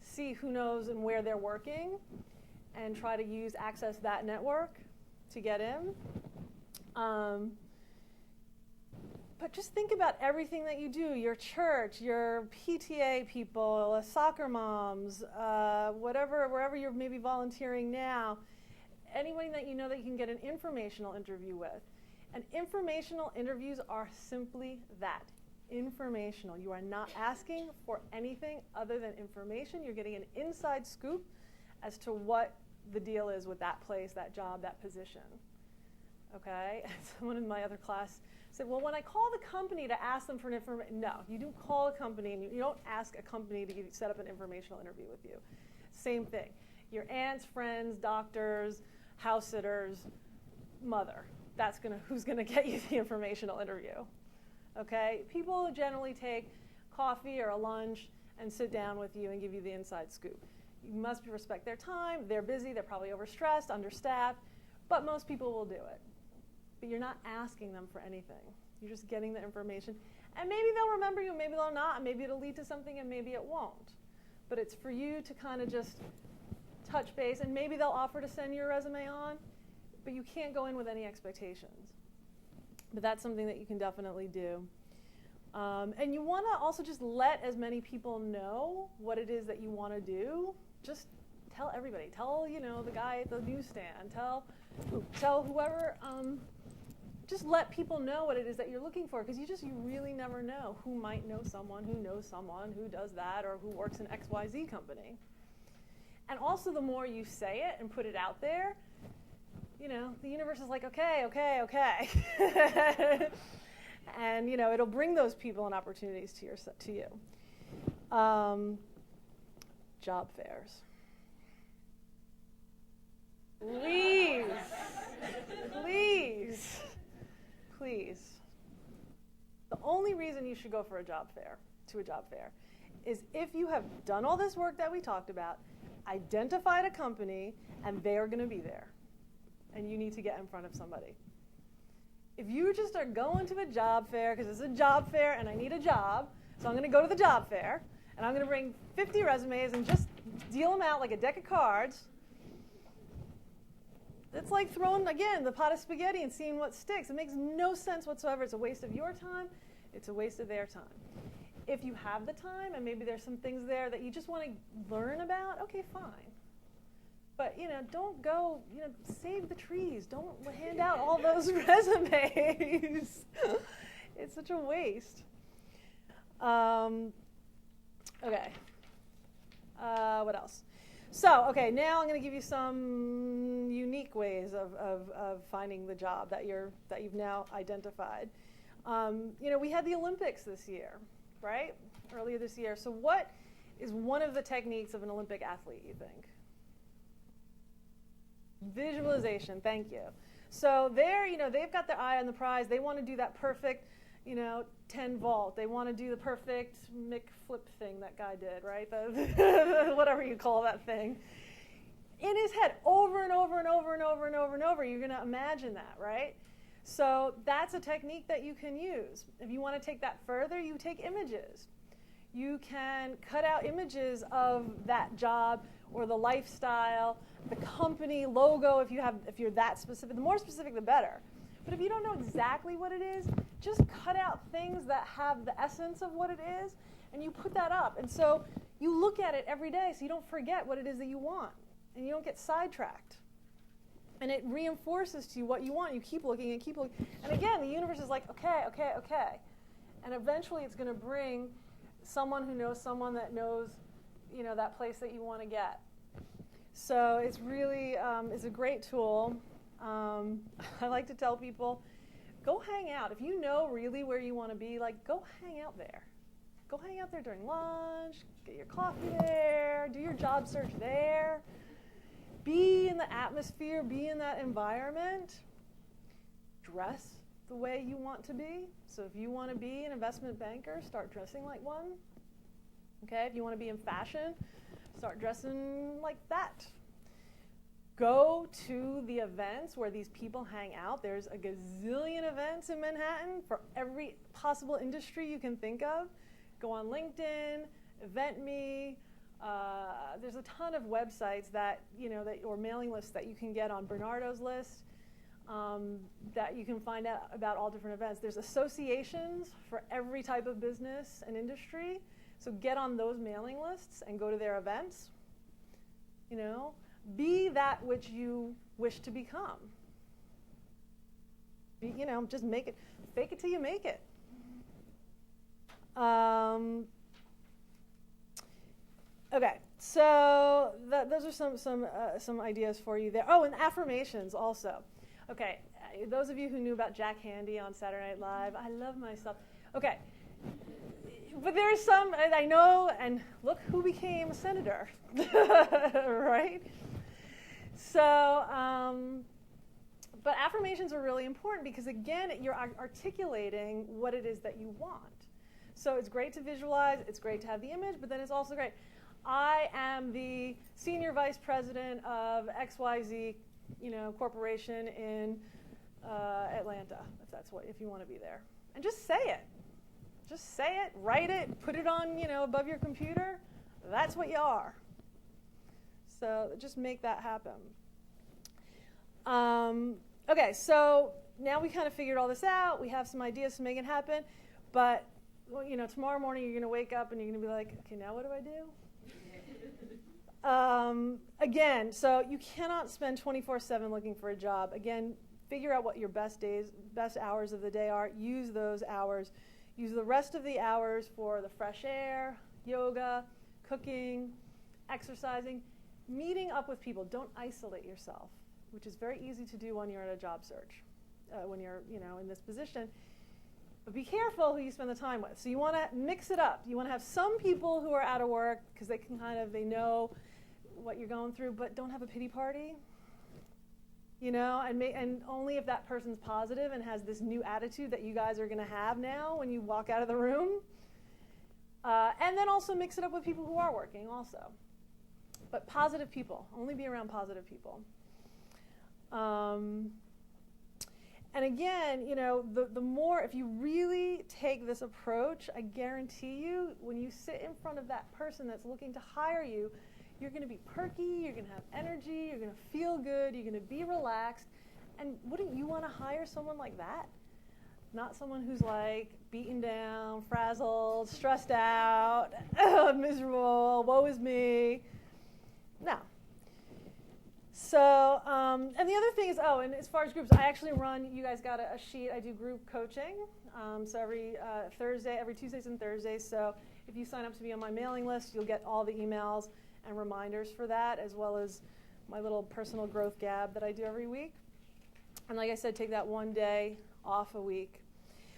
see who knows and where they're working and try to access that network to get in. But just think about everything that you do, your church, your PTA people, soccer moms, wherever you're maybe volunteering now, anybody that you know that you can get an informational interview with. And informational interviews are simply that, informational. You are not asking for anything other than information. You're getting an inside scoop as to what the deal is with that place, that job, that position. Okay? Someone in my other class Say, well, when I call the company to ask them for an information, no, you do call a company and you don't ask a company to set up an informational interview with you. Same thing. Your aunts, friends, doctors, house sitters, mother. That's who's gonna get you the informational interview. Okay? People generally take coffee or a lunch and sit down with you and give you the inside scoop. You must respect their time. They're busy. They're probably overstressed, understaffed, but most people will do it. But you're not asking them for anything. You're just getting the information. And maybe they'll remember you, maybe they'll not. Maybe it'll lead to something and maybe it won't. But it's for you to kind of just touch base, and maybe they'll offer to send your resume on, but you can't go in with any expectations. But that's something that you can definitely do. And you want to also just let as many people know what it is that you want to do. Just tell everybody. Tell, the guy at the newsstand. Tell whoever. Just let people know what it is that you're looking for, because you really never know who might know someone who knows someone who does that or who works in XYZ company. And also, the more you say it and put it out there, the universe is like, okay. And, it'll bring those people and opportunities to you. Job fairs. Please. The only reason you should go to a job fair, is if you have done all this work that we talked about, identified a company, and they're going to be there. And you need to get in front of somebody. If you just are going to a job fair because it's a job fair and I need a job, so I'm going to go to the job fair, and I'm going to bring 50 resumes and just deal them out like a deck of cards, it's like throwing, again, the pot of spaghetti and seeing what sticks. It makes no sense whatsoever. It's a waste of your time. It's a waste of their time. If you have the time and maybe there's some things there that you just want to learn about, okay, fine. But, don't go, save the trees. Don't hand out all those resumes. It's such a waste. Okay. What else? So, okay, now I'm going to give you some unique ways of finding the job that you've now identified. We had the Olympics this year, right? Earlier this year. So what is one of the techniques of an Olympic athlete, you think? Visualization, thank you. So they've got their eye on the prize. They want to do that perfect, 10 vault. They want to do the perfect McFlip thing that guy did, right? The whatever you call that thing. In his head, over and over and over and over and over and over, you're going to imagine that, right? So that's a technique that you can use. If you want to take that further, you take images. You can cut out images of that job or the lifestyle, the company logo, if you're that specific. The more specific, the better. But if you don't know exactly what it is, just cut out things that have the essence of what it is, and you put that up. And so you look at it every day so you don't forget what it is that you want, and you don't get sidetracked. And it reinforces to you what you want. You keep looking and keep looking. And again, the universe is like, okay. And eventually it's going to bring someone who knows someone that knows, that place that you want to get. So it's really, it's a great tool. I like to tell people, go hang out. If you know really where you want to be, go hang out there. Go hang out there during lunch, get your coffee there, do your job search there. Be in the atmosphere, be in that environment. Dress the way you want to be. So if you want to be an investment banker, start dressing like one. Okay, if you want to be in fashion, start dressing like that. Go to the events where these people hang out. There's a gazillion events in Manhattan for every possible industry you can think of. Go on LinkedIn, EventMe. There's a ton of websites or mailing lists that you can get on Bernardo's list that you can find out about all different events. There's associations for every type of business and industry. So get on those mailing lists and go to their events. Be that which you wish to become. Just make it, fake it till you make it. Okay, so those are some ideas for you there. Oh, and affirmations also. Okay, those of you who knew about Jack Handy on Saturday Night Live, I love myself. Okay, but there is some, and I know, and look who became a senator, right? So, but affirmations are really important because, again, you're articulating what it is that you want. So it's great to visualize, it's great to have the image, but then it's also great. I am the senior vice president of XYZ, corporation in Atlanta, if you want to be there. And just say it. Just say it, write it, put it on, above your computer. That's what you are. So just make that happen. Okay, so now we kind of figured all this out. We have some ideas to make it happen. But, tomorrow morning you're going to wake up and you're going to be like, okay, now what do I do? Again, so you cannot spend 24/7 looking for a job. Again, figure out what your best hours of the day are. Use those hours. Use the rest of the hours for the fresh air, yoga, cooking, exercising, meeting up with people. Don't isolate yourself, which is very easy to do when you're at a job search, when you're in this position. But be careful who you spend the time with. So you want to mix it up. You want to have some people who are out of work because they know what you're going through, but don't have a pity party. And only if that person's positive and has this new attitude that you guys are going to have now when you walk out of the room. And then also mix it up with people who are working also. But positive people. Only be around positive people. And again, the more, if you really take this approach, I guarantee you, when you sit in front of that person that's looking to hire you, you're going to be perky, you're going to have energy, you're going to feel good, you're going to be relaxed. And wouldn't you want to hire someone like that? Not someone who's like beaten down, frazzled, stressed out, miserable, woe is me. No. So, and the other thing is, and as far as groups, I actually run, you guys got a sheet, I do group coaching. So every Tuesdays and Thursdays. So if you sign up to be on my mailing list, you'll get all the emails and reminders for that, as well as my little personal growth gab that I do every week. And like I said, take that one day off a week.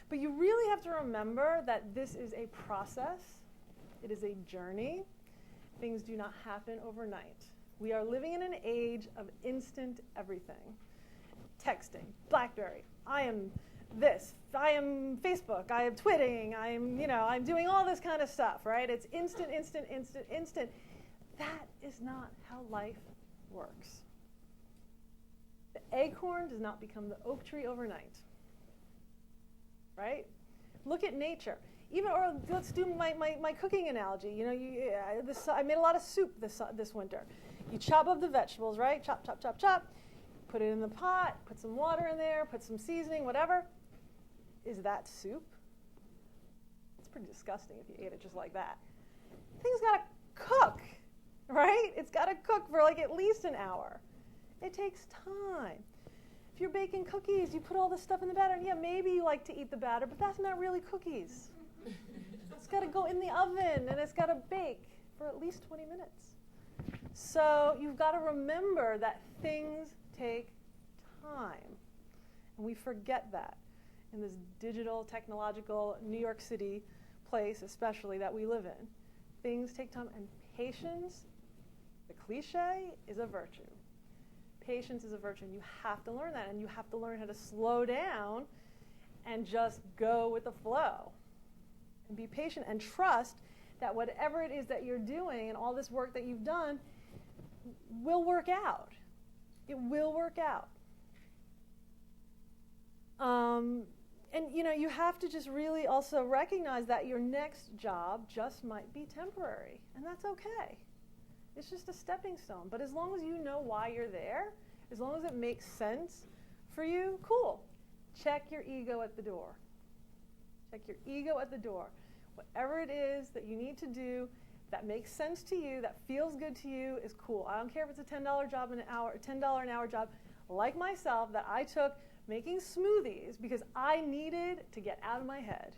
But you really have to remember that this is a process. It is a journey. Things do not happen overnight. We are living in an age of instant everything. Texting, BlackBerry, I am this, I am Facebook, I am twitting, I'm doing all this kind of stuff, right? It's instant, instant, instant, instant. That is not how life works. The acorn does not become the oak tree overnight, right? Look at nature. Or let's do my cooking analogy. I made a lot of soup this winter. You chop up the vegetables, right? Chop, chop, chop, chop. Put it in the pot, put some water in there, put some seasoning, whatever. Is that soup? It's pretty disgusting if you ate it just like that. Things got to cook, right? It's got to cook for like at least an hour. It takes time. If you're baking cookies, you put all this stuff in the batter. Yeah, maybe you like to eat the batter, but that's not really cookies. It's got to go in the oven, and it's got to bake for at least 20 minutes. So you've got to remember that things take time. And we forget that in this digital, technological, New York City place, especially, that we live in. Things take time, and patience, the cliche, is a virtue. Patience is a virtue, and you have to learn that, and you have to learn how to slow down and just go with the flow. And be patient and trust that whatever it is that you're doing and all this work that you've done will work out. It will work out. And you have to just really also recognize that your next job just might be temporary, and that's okay. It's just a stepping stone. But as long as you know why you're there, as long as it makes sense for you, cool. Check your ego at the door. Check your ego at the door. Whatever it is that you need to do that makes sense to you, that feels good to you, is cool. I don't care if it's a $10 job an hour, $10 an hour job, like myself, that I took making smoothies because I needed to get out of my head.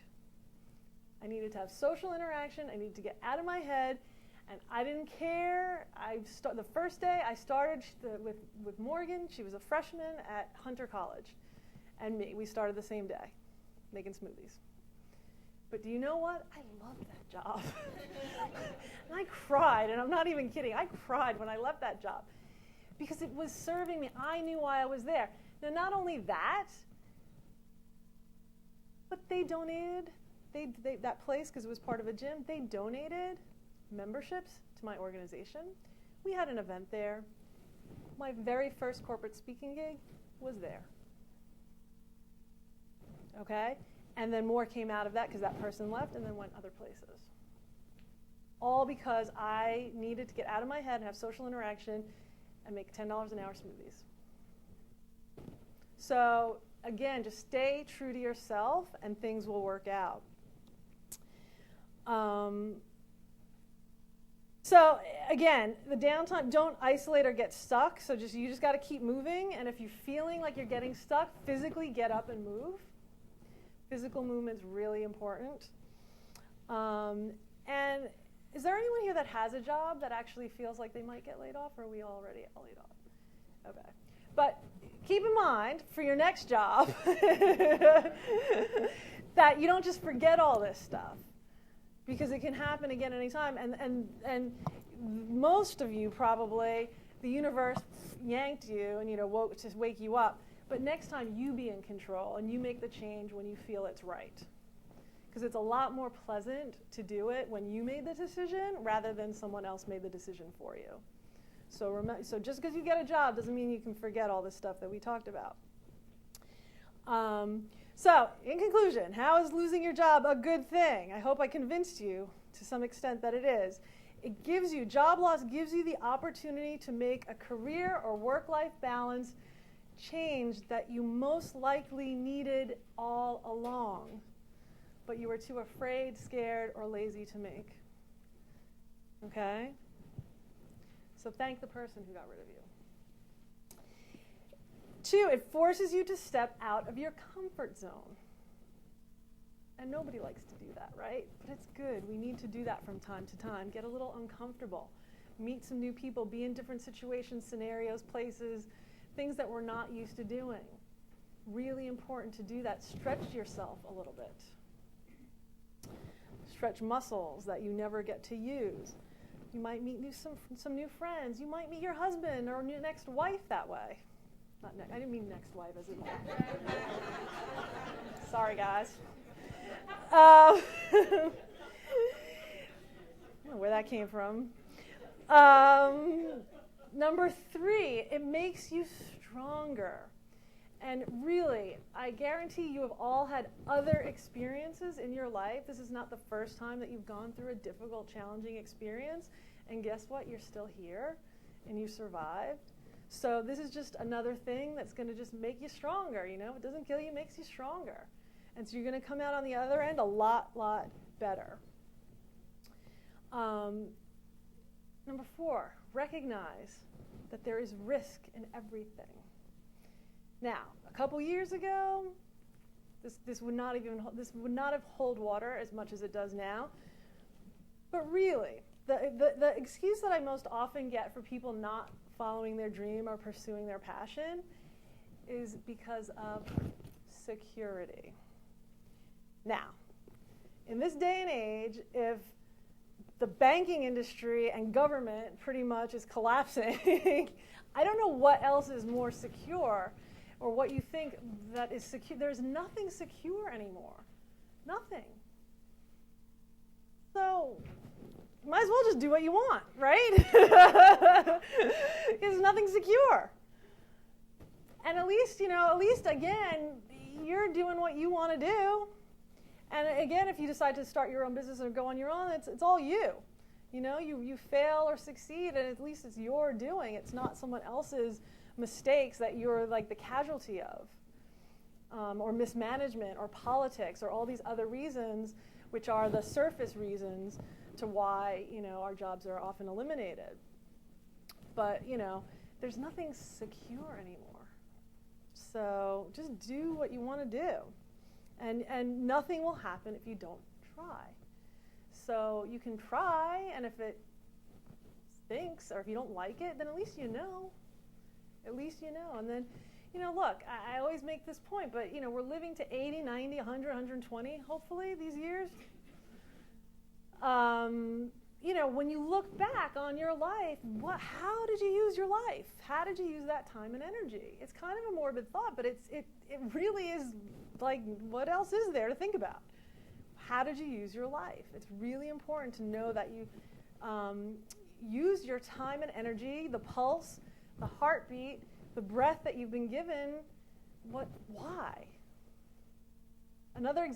I needed to have social interaction. I needed to get out of my head, and I didn't care. The first day I started with Morgan, she was a freshman at Hunter College. and me. We started the same day, making smoothies. But do you know what? I loved that job. And I cried, and I'm not even kidding. I cried when I left that job because it was serving me. I knew why I was there. Now, not only that, but they donated, that place, because it was part of a gym, they donated memberships to my organization. We had an event there. My very first corporate speaking gig was there. Okay? And then more came out of that because that person left and then went other places. All because I needed to get out of my head and have social interaction and make $10 an hour smoothies. So again, just stay true to yourself and things will work out. So again, the downtime, don't isolate or get stuck. So you just got to keep moving. And if you're feeling like you're getting stuck, physically get up and move. Physical movement's really important. And is there anyone here that has a job that actually feels like they might get laid off, or are we already laid off? Okay. But keep in mind, for your next job, that you don't just forget all this stuff, because it can happen again anytime. And most of you probably, the universe yanked you and woke to wake you up. But next time, you be in control and you make the change when you feel it's right. Because it's a lot more pleasant to do it when you made the decision rather than someone else made the decision for you. So just because you get a job doesn't mean you can forget all this stuff that we talked about. So in conclusion, how is losing your job a good thing? I hope I convinced you to some extent that it is. Job loss gives you the opportunity to make a career or work-life balance change that you most likely needed all along, but you were too afraid, scared, or lazy to make. Okay? So thank the person who got rid of you. 2, it forces you to step out of your comfort zone. And nobody likes to do that, right? But it's good. We need to do that from time to time. Get a little uncomfortable. Meet some new people. Be in different situations, scenarios, places, things that we're not used to doing. Really important to do that. Stretch yourself a little bit. Stretch muscles that you never get to use. You might meet some new friends. You might meet your husband or next wife that way. I didn't mean next wife as in sorry, guys. I don't know where that came from. Number 3, it makes you stronger. And really, I guarantee you have all had other experiences in your life. This is not the first time that you've gone through a difficult, challenging experience. And guess what? You're still here, and you survived. So this is just another thing that's going to just make you stronger. It doesn't kill you, it makes you stronger. And so you're going to come out on the other end a lot better. Number 4, recognize that there is risk in everything. Now, a couple years ago, this would not have hold water as much as it does now. But really, the excuse that I most often get for people not following their dream or pursuing their passion is because of security. Now, in this day and age, if the banking industry and government pretty much is collapsing, I don't know what else is more secure or what you think that is secure. There's nothing secure anymore. Nothing. So might as well just do what you want, right? There's nothing secure. And at least, again, you're doing what you want to do. And again, if you decide to start your own business or go on your own, it's all you. You fail or succeed, and at least it's your doing. It's not someone else's mistakes that you're like the casualty of, or mismanagement, or politics, or all these other reasons, which are the surface reasons to why our jobs are often eliminated. But there's nothing secure anymore. So just do what you want to do. And nothing will happen if you don't try. So you can try, and if it stinks or if you don't like it, then at least you know. At least you know. And then, look, I always make this point, but, we're living to 80, 90, 100, 120, hopefully, these years. When you look back on your life, how did you use your life? How did you use that time and energy? It's kind of a morbid thought, but it really is like, what else is there to think about? How did you use your life? It's really important to know that you use your time and energy, the pulse, the heartbeat, the breath that you've been given. Why? Another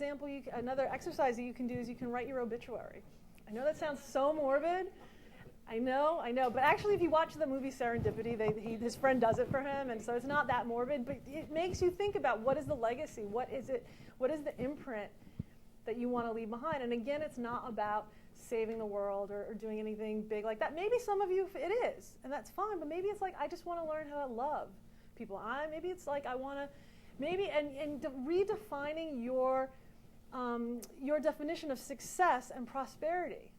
exercise that you can do is you can write your obituary. I know that sounds so morbid. I know. But actually, if you watch the movie Serendipity, his friend does it for him, and so it's not that morbid. But it makes you think about, what is the legacy? What is it? What is the imprint that you want to leave behind? And again, it's not about saving the world or doing anything big like that. Maybe some of you, it is, and that's fine. But maybe it's like, I just want to learn how to love people. Maybe it's like, I want to, redefining your definition of success and prosperity.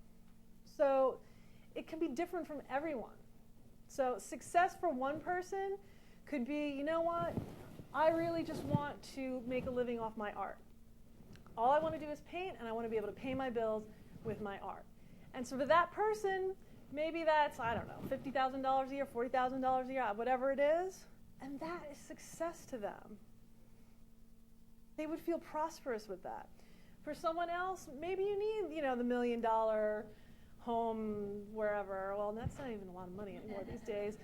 So it can be different from everyone. So success for one person could be, you know what, I really just want to make a living off my art. All I want to do is paint, and I want to be able to pay my bills with my art. And so for that person, maybe that's, I don't know, $50,000 a year, $40,000 a year, whatever it is, and that is success to them. They would feel prosperous with that. For someone else, maybe you need, the $1 million home wherever. Well, that's not even a lot of money anymore these days.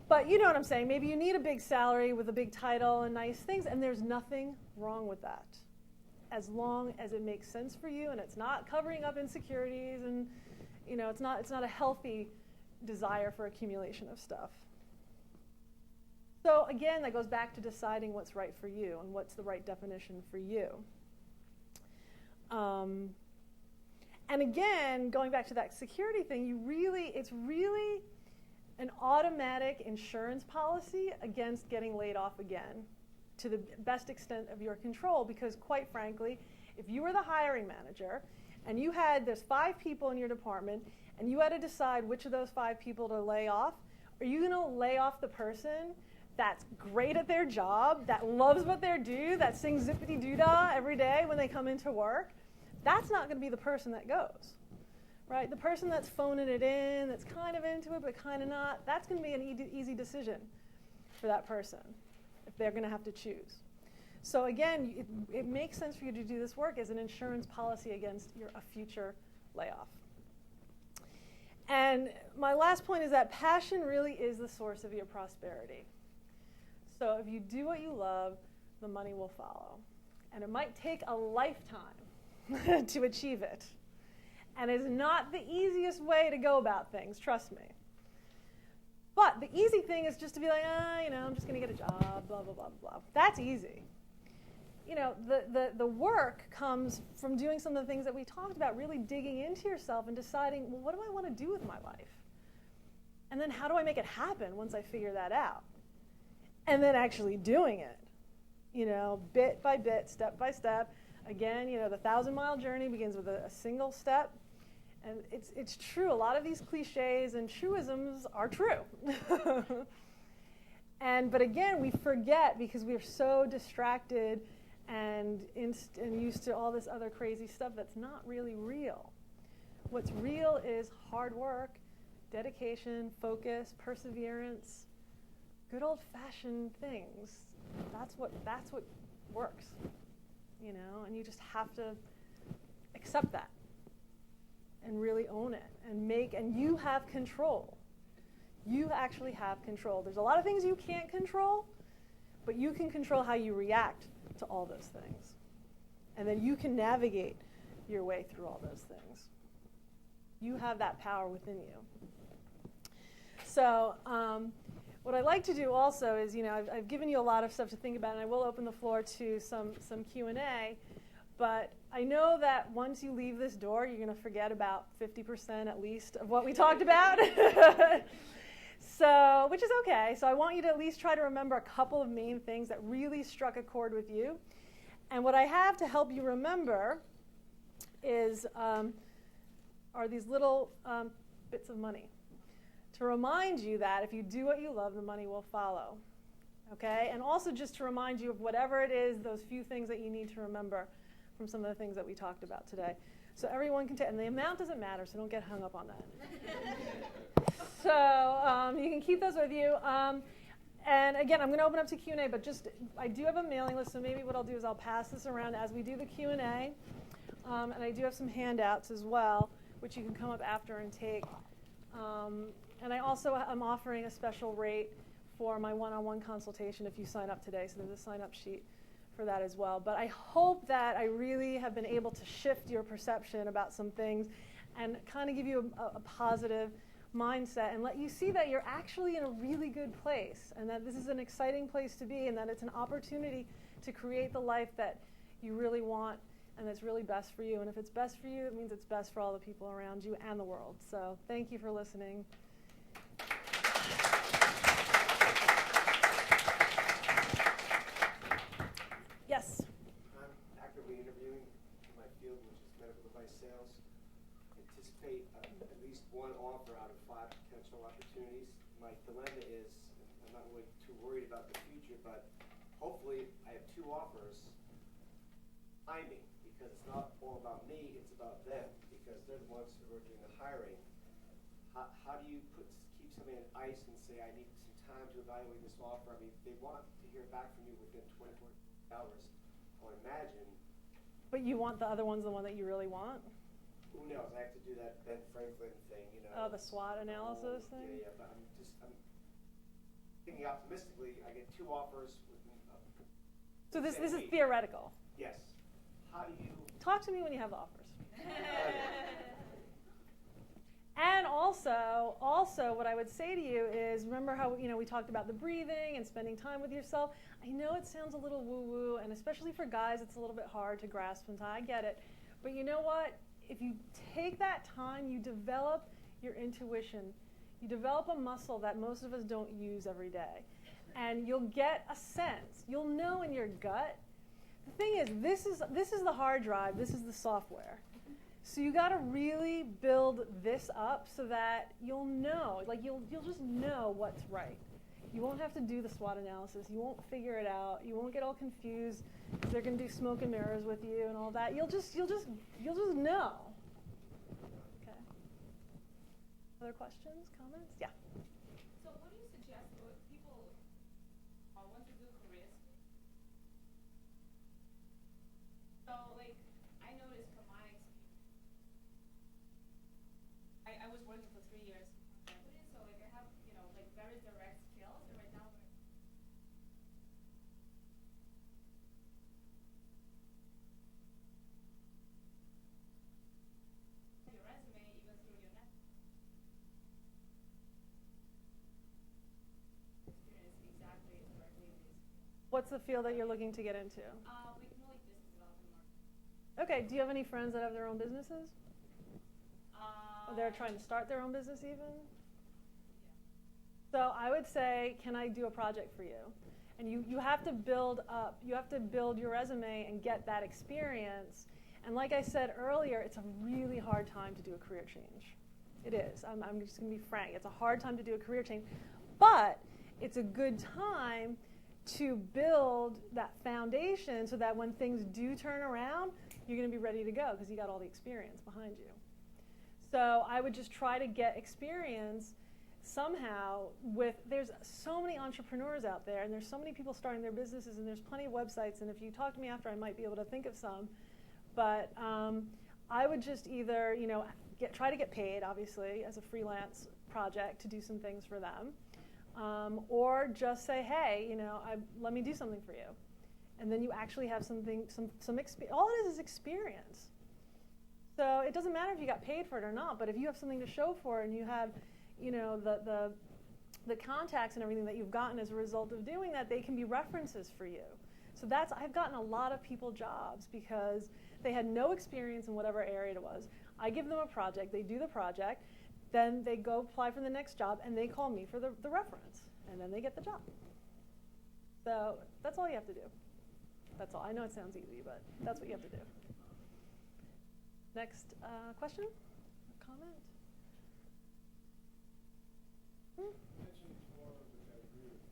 But you know what I'm saying. Maybe you need a big salary with a big title and nice things, and there's nothing wrong with that, as long as it makes sense for you and it's not covering up insecurities, and it's not a healthy desire for accumulation of stuff. So again, that goes back to deciding what's right for you and what's the right definition for you. And again, going back to that security thing, it's really an automatic insurance policy against getting laid off again, to the best extent of your control, because quite frankly, if you were the hiring manager and there's 5 people in your department and you had to decide which of those 5 people to lay off, are you going to lay off the person that's great at their job, that loves what they do, that sings zippity-doo-dah every day when they come into work? That's not going to be the person that goes, right? The person that's phoning it in, that's kind of into it but kind of not, that's going to be an easy decision for that person if they're going to have to choose. So again, it makes sense for you to do this work as an insurance policy against a future layoff. And my last point is that passion really is the source of your prosperity. So if you do what you love, the money will follow. And it might take a lifetime to achieve it. And it's not the easiest way to go about things, trust me. But the easy thing is just to be like, I'm just going to get a job, blah, blah, blah, blah. That's easy. The work comes from doing some of the things that we talked about, really digging into yourself and deciding, well, what do I want to do with my life? And then how do I make it happen once I figure that out? And then actually doing it, bit by bit, step by step. Again, the 1,000-mile journey begins with a single step. And it's true. A lot of these cliches and truisms are true. But again, we forget because we're so distracted and used to all this other crazy stuff that's not really real. What's real is hard work, dedication, focus, perseverance, good old-fashioned things. That's what works, and you just have to accept that and really own it and you have control. You actually have control. There's a lot of things you can't control, but you can control how you react to all those things. And then you can navigate your way through all those things. You have that power within you. So what I like to do also is, I've given you a lot of stuff to think about, and I will open the floor to some Q&A. But I know that once you leave this door, you're going to forget about 50% at least of what we talked about. So, which is okay. So I want you to at least try to remember a couple of main things that really struck a chord with you. And what I have to help you remember are these little bits of money to remind you that if you do what you love, the money will follow. Okay? And also just to remind you of whatever it is, those few things that you need to remember from some of the things that we talked about today. So everyone can take, and the amount doesn't matter, so don't get hung up on that. So you can keep those with you. And again, I'm going to open up to Q&A, but just I do have a mailing list, so maybe what I'll do is I'll pass this around as we do the Q&A. And I do have some handouts as well, which you can come up after and take. And I also am offering a special rate for my one-on-one consultation if you sign up today. So there's a sign-up sheet for that as well. But I hope that I really have been able to shift your perception about some things and kind of give you a positive mindset and let you see that you're actually in a really good place and that this is an exciting place to be and that it's an opportunity to create the life that you really want and that's really best for you. And if it's best for you, it means it's best for all the people around you and the world. So thank you for listening. Yes? I'm actively interviewing in my field, which is medical device sales. Anticipate at least one offer out of 5 potential opportunities. My dilemma is, I'm not really too worried about the future, but hopefully I have 2 offers. Timing, because it's not all about me, it's about them, because they're the ones who are doing the hiring. How do you keep something on ice and say, I need some time to evaluate this offer? I mean, they want to hear back from you within 24 hours, I would imagine. But you want the other one's the one that you really want? Who knows? I have to do that Ben Franklin thing, you know. Oh, the SWOT analysis thing? Yeah, but I'm thinking optimistically. I get 2 offers within. So this is theoretical. Yes. How do you talk to me when you have the offers? And also, what I would say to you is, remember how we talked about the breathing and spending time with yourself. I know it sounds a little woo-woo, and especially for guys, it's a little bit hard to grasp sometimes. I get it, but you know what? If you take that time, you develop your intuition. You develop a muscle that most of us don't use every day, and you'll get a sense. You'll know in your gut. The thing is, this is the hard drive. This is the software. So you got to really build this up so that you'll know, like you'll just know what's right. You won't have to do the SWOT analysis. You won't figure it out. You won't get all confused. They're going to do smoke and mirrors with you and all that. You'll just know. Okay. Other questions, comments? Yeah. So what do you suggest people want to do careers? So like I noticed from my experience, I was working for 3 years in equity, so like I have like very direct skills, and right now your resume even through your net experience exactly directly in this. What's the field that you're looking to get into? Like more like business development marketing. Okay. Do you have any friends that have their own businesses? Or they're trying to start their own business even? So I would say, can I do a project for you? And you have to build up, you have to build your resume and get that experience. And like I said earlier, it's a really hard time to do a career change. It is. I'm just going to be frank. It's a hard time to do a career change. But it's a good time to build that foundation so that when things do turn around, you're going to be ready to go because you got all the experience behind you. So I would just try to get experience somehow there's so many entrepreneurs out there and there's so many people starting their businesses and there's plenty of websites, and if you talk to me after I might be able to think of some, but I would just either try to get paid obviously as a freelance project to do some things for them, or just say, hey, let me do something for you, and then you actually have some experience. All it is experience. So it doesn't matter if you got paid for it or not, but if you have something to show for it and you have, the contacts and everything that you've gotten as a result of doing that, they can be references for you. So I've gotten a lot of people jobs because they had no experience in whatever area it was. I give them a project, they do the project, then they go apply for the next job and they call me for the reference, and then they get the job. So that's all you have to do. That's all. I know it sounds easy, but that's what you have to do. Next question or comment? You mentioned before, which I agree with,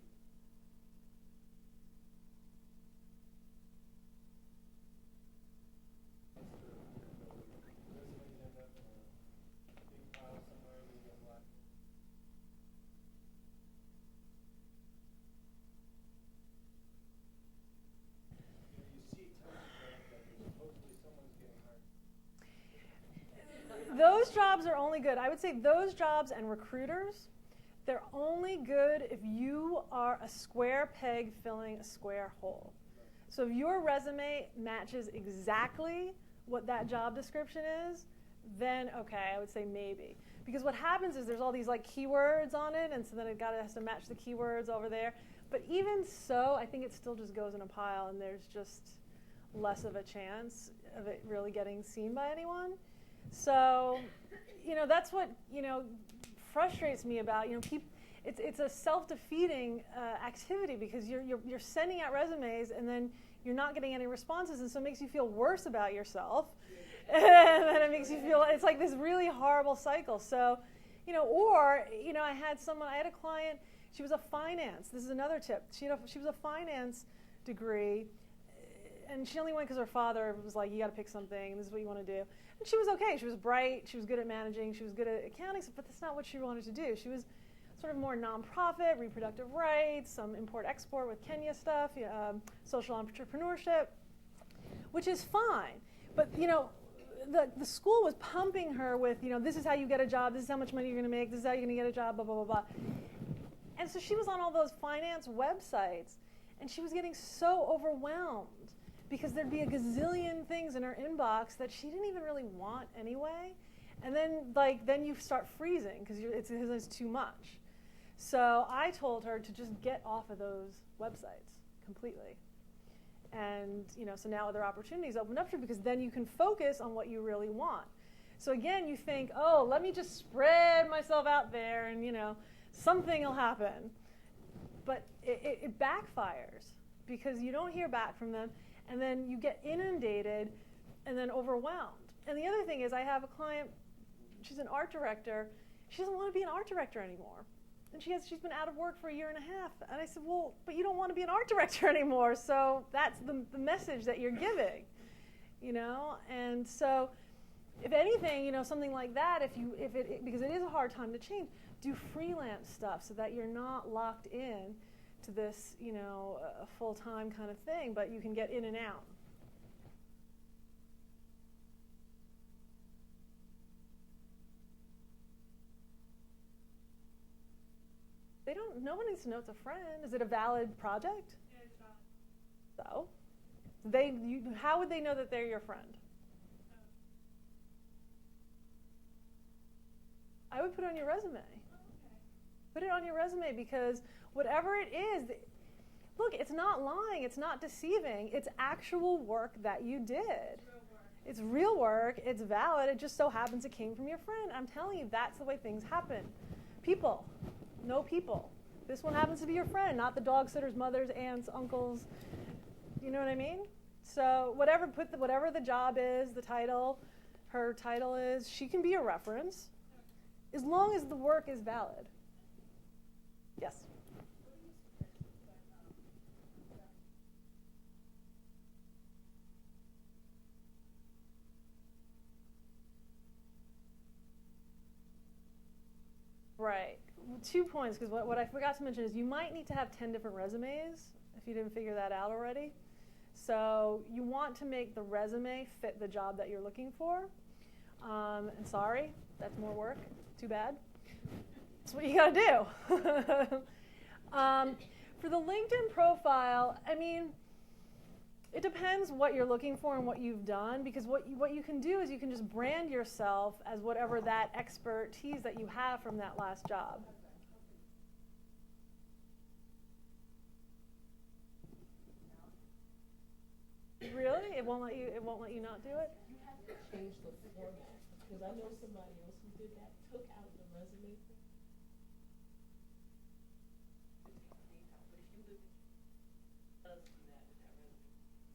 those jobs are only good. I would say those jobs and recruiters, they're only good if you are a square peg filling a square hole. So if your resume matches exactly what that job description is, then okay, I would say maybe. Because what happens is there's all these like keywords on it, and so then it has to match the keywords over there. But even so, I think it still just goes in a pile, and there's just less of a chance of it really getting seen by anyone. So, that's what, frustrates me about, it's a self-defeating activity, because you're sending out resumes and then you're not getting any responses, and so it makes you feel worse about yourself. And then it makes you feel, it's like this really horrible cycle. So, I had a client, she was a finance, this is another tip, she was a finance degree, and she only went because her father was like, you got to pick something, and this is what you want to do. And she was okay, she was bright, she was good at managing, she was good at accounting, but that's not what she wanted to do. She was sort of more nonprofit, reproductive rights, some import-export with Kenya stuff, social entrepreneurship, which is fine. But, the school was pumping her with, this is how you get a job, this is how much money you're going to make, this is how you're going to get a job, blah, blah, blah, blah. And so she was on all those finance websites, and she was getting so overwhelmed because there'd be a gazillion things in her inbox that she didn't even really want anyway. And then you start freezing because it's too much. So I told her to just get off of those websites completely. And, so now other opportunities open up to you, because then you can focus on what you really want. So again, you think, oh, let me just spread myself out there and, something will happen. But it backfires because you don't hear back from them, and then you get inundated and then overwhelmed. And the other thing is, I have a client, she's an art director. She doesn't want to be an art director anymore. And she's been out of work for 1.5 years. And I said, well, but you don't want to be an art director anymore, so that's the message that you're giving, And so if anything, something like that, because it is a hard time to change, do freelance stuff so that you're not locked in to this, a full-time kind of thing, but you can get in and out. No one needs to know it's a friend. Is it a valid project? Yeah, it's valid. So, how would they know that they're your friend? I would put it on your resume. Oh, okay. Put it on your resume, because whatever it is, look, it's not lying, it's not deceiving, it's actual work that you did. Real work. It's real work, it's valid, it just so happens it came from your friend. I'm telling you, that's the way things happen. People, know people. This one happens to be your friend, not the dog sitters, mothers, aunts, uncles. You know what I mean? So whatever the job is, the title, her title is, she can be a reference as long as the work is valid. Yes? Right. 2 points, because what I forgot to mention is you might need to have 10 different resumes if you didn't figure that out already. So you want to make the resume fit the job that you're looking for. And sorry, that's more work. Too bad. That's what you got to do. For the LinkedIn profile, I mean, it depends what you're looking for and what you've done, because what you can do is you can just brand yourself as whatever that expertise that you have from that last job. Really? It won't let you not do it? You have to change the format, because I know somebody else who did that, took out the resume.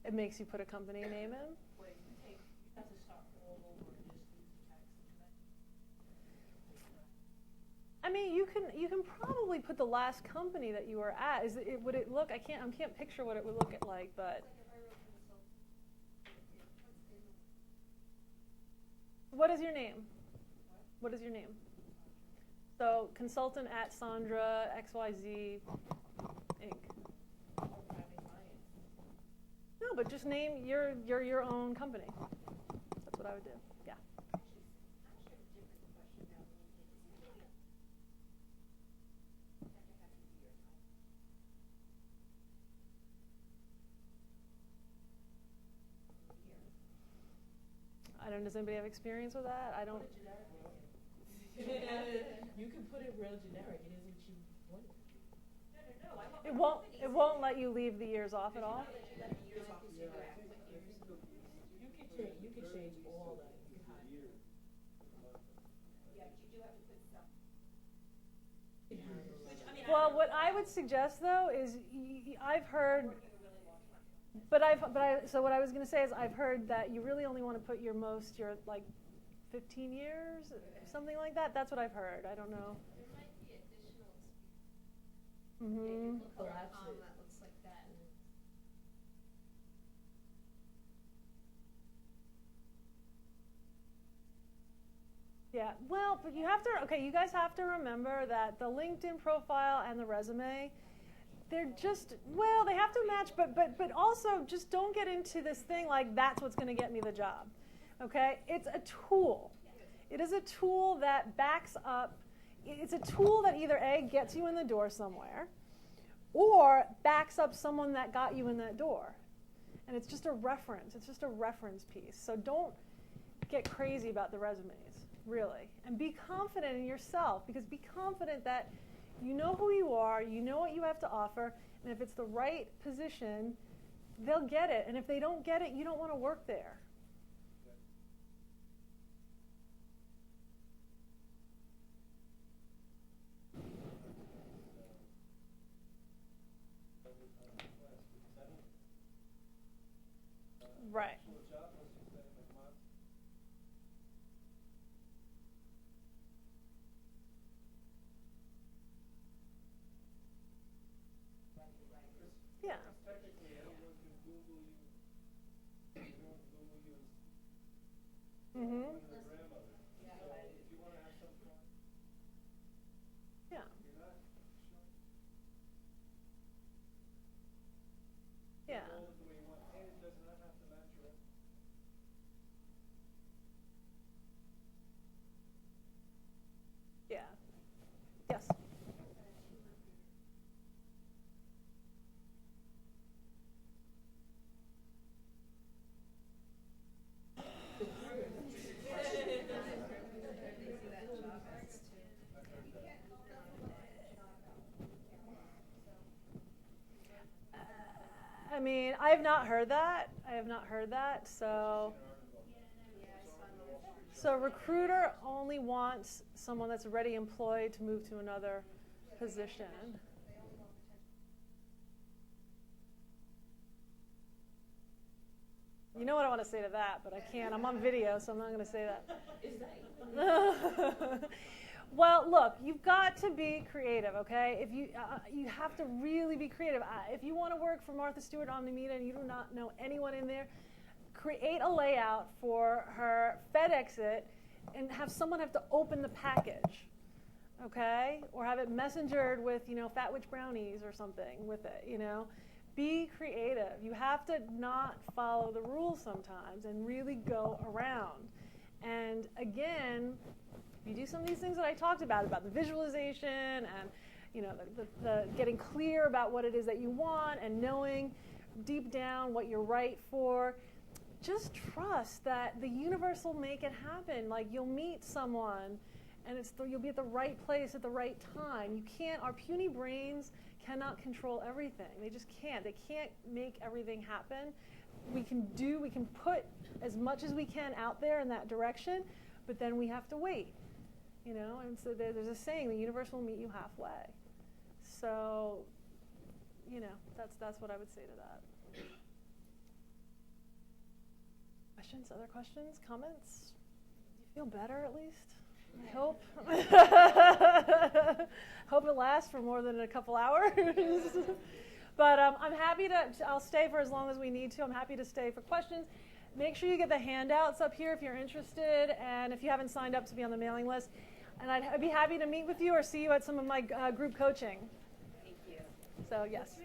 It makes you put a company name in? But if you have to start all over and just use the text. I mean, you can probably put the last company that you were at. Would it look? I can't picture what it would look like, but. What is your name? What is your name? So, consultant at Sandra XYZ Inc. No, but just name your own company. That's what I would do. Yeah. I don't know, does anybody have experience with that? I don't. Put it generic. You can put it real generic. It is what you want it to be. No, I want It won't. It won't let you leave the years off at all. You can change all that. You can hide. Yeah, but you do have to put some. You can hide all Which, that. I mean, Well, what I would suggest though is I've heard, working a really long time. so what I was going to say is I've heard that you really only want to put your like 15 years, something like that. That's what I've heard. I don't know. There might be additional speakers. Mm-hmm. Look for a Collapse column it. that looks like that. Yeah, well, but you have to, okay, you guys have to remember that the LinkedIn profile and the resume, they're just, well, they have to match, but also just don't get into this thing like that's what's going to get me the job, okay? It's a tool. It is a tool that backs up, it's a tool that either A, gets you in the door somewhere, or backs up someone that got you in that door. And it's just a reference. It's just a reference piece. So don't get crazy about the resumes, really. And be confident in yourself, because be confident that you know who you are, you know what you have to offer, and if it's the right position, they'll get it. And if they don't get it, you don't want to work there. Right. Yeah. Technically, anyone can Google you. Anyone can Google you Mm-hmm. and your grandmother. So if you want to have some fun, Yeah. you're not sure. Yeah. Roll it the way you want, and it does not have to match your. Yeah. Yes. I mean, I have not heard that. I have not heard that. So recruiter only wants someone that's already employed to move to another position. You know what I want to say to that, but I can't. I'm on video, so I'm not going to say that. Is that Well, look, you've got to be creative, okay? If you have to really be creative. If you want to work for Martha Stewart Omnimeda and you do not know anyone in there, create a layout for her Fed exit and have someone have to open the package, okay? Or have it messengered with, Fat Witch brownies or something with it, Be creative. You have to not follow the rules sometimes and really go around. And again, if you do some of these things that I talked about the visualization and the getting clear about what it is that you want and knowing deep down what you're right for, just trust that the universe will make it happen. Like you'll meet someone and you'll be at the right place at the right time. You can't, our puny brains cannot control everything. They just can't. They can't make everything happen. We can put as much as we can out there in that direction, but then we have to wait. And so there's a saying, the universe will meet you halfway. So, that's what I would say to that. Questions? Other questions? Comments? Do you feel better at least? I hope. Hope it lasts for more than a couple hours. But I'm happy I'll stay for as long as we need to. I'm happy to stay for questions. Make sure you get the handouts up here if you're interested, and if you haven't signed up to be on the mailing list. And I'd be happy to meet with you or see you at some of my group coaching. Thank you. So, yes.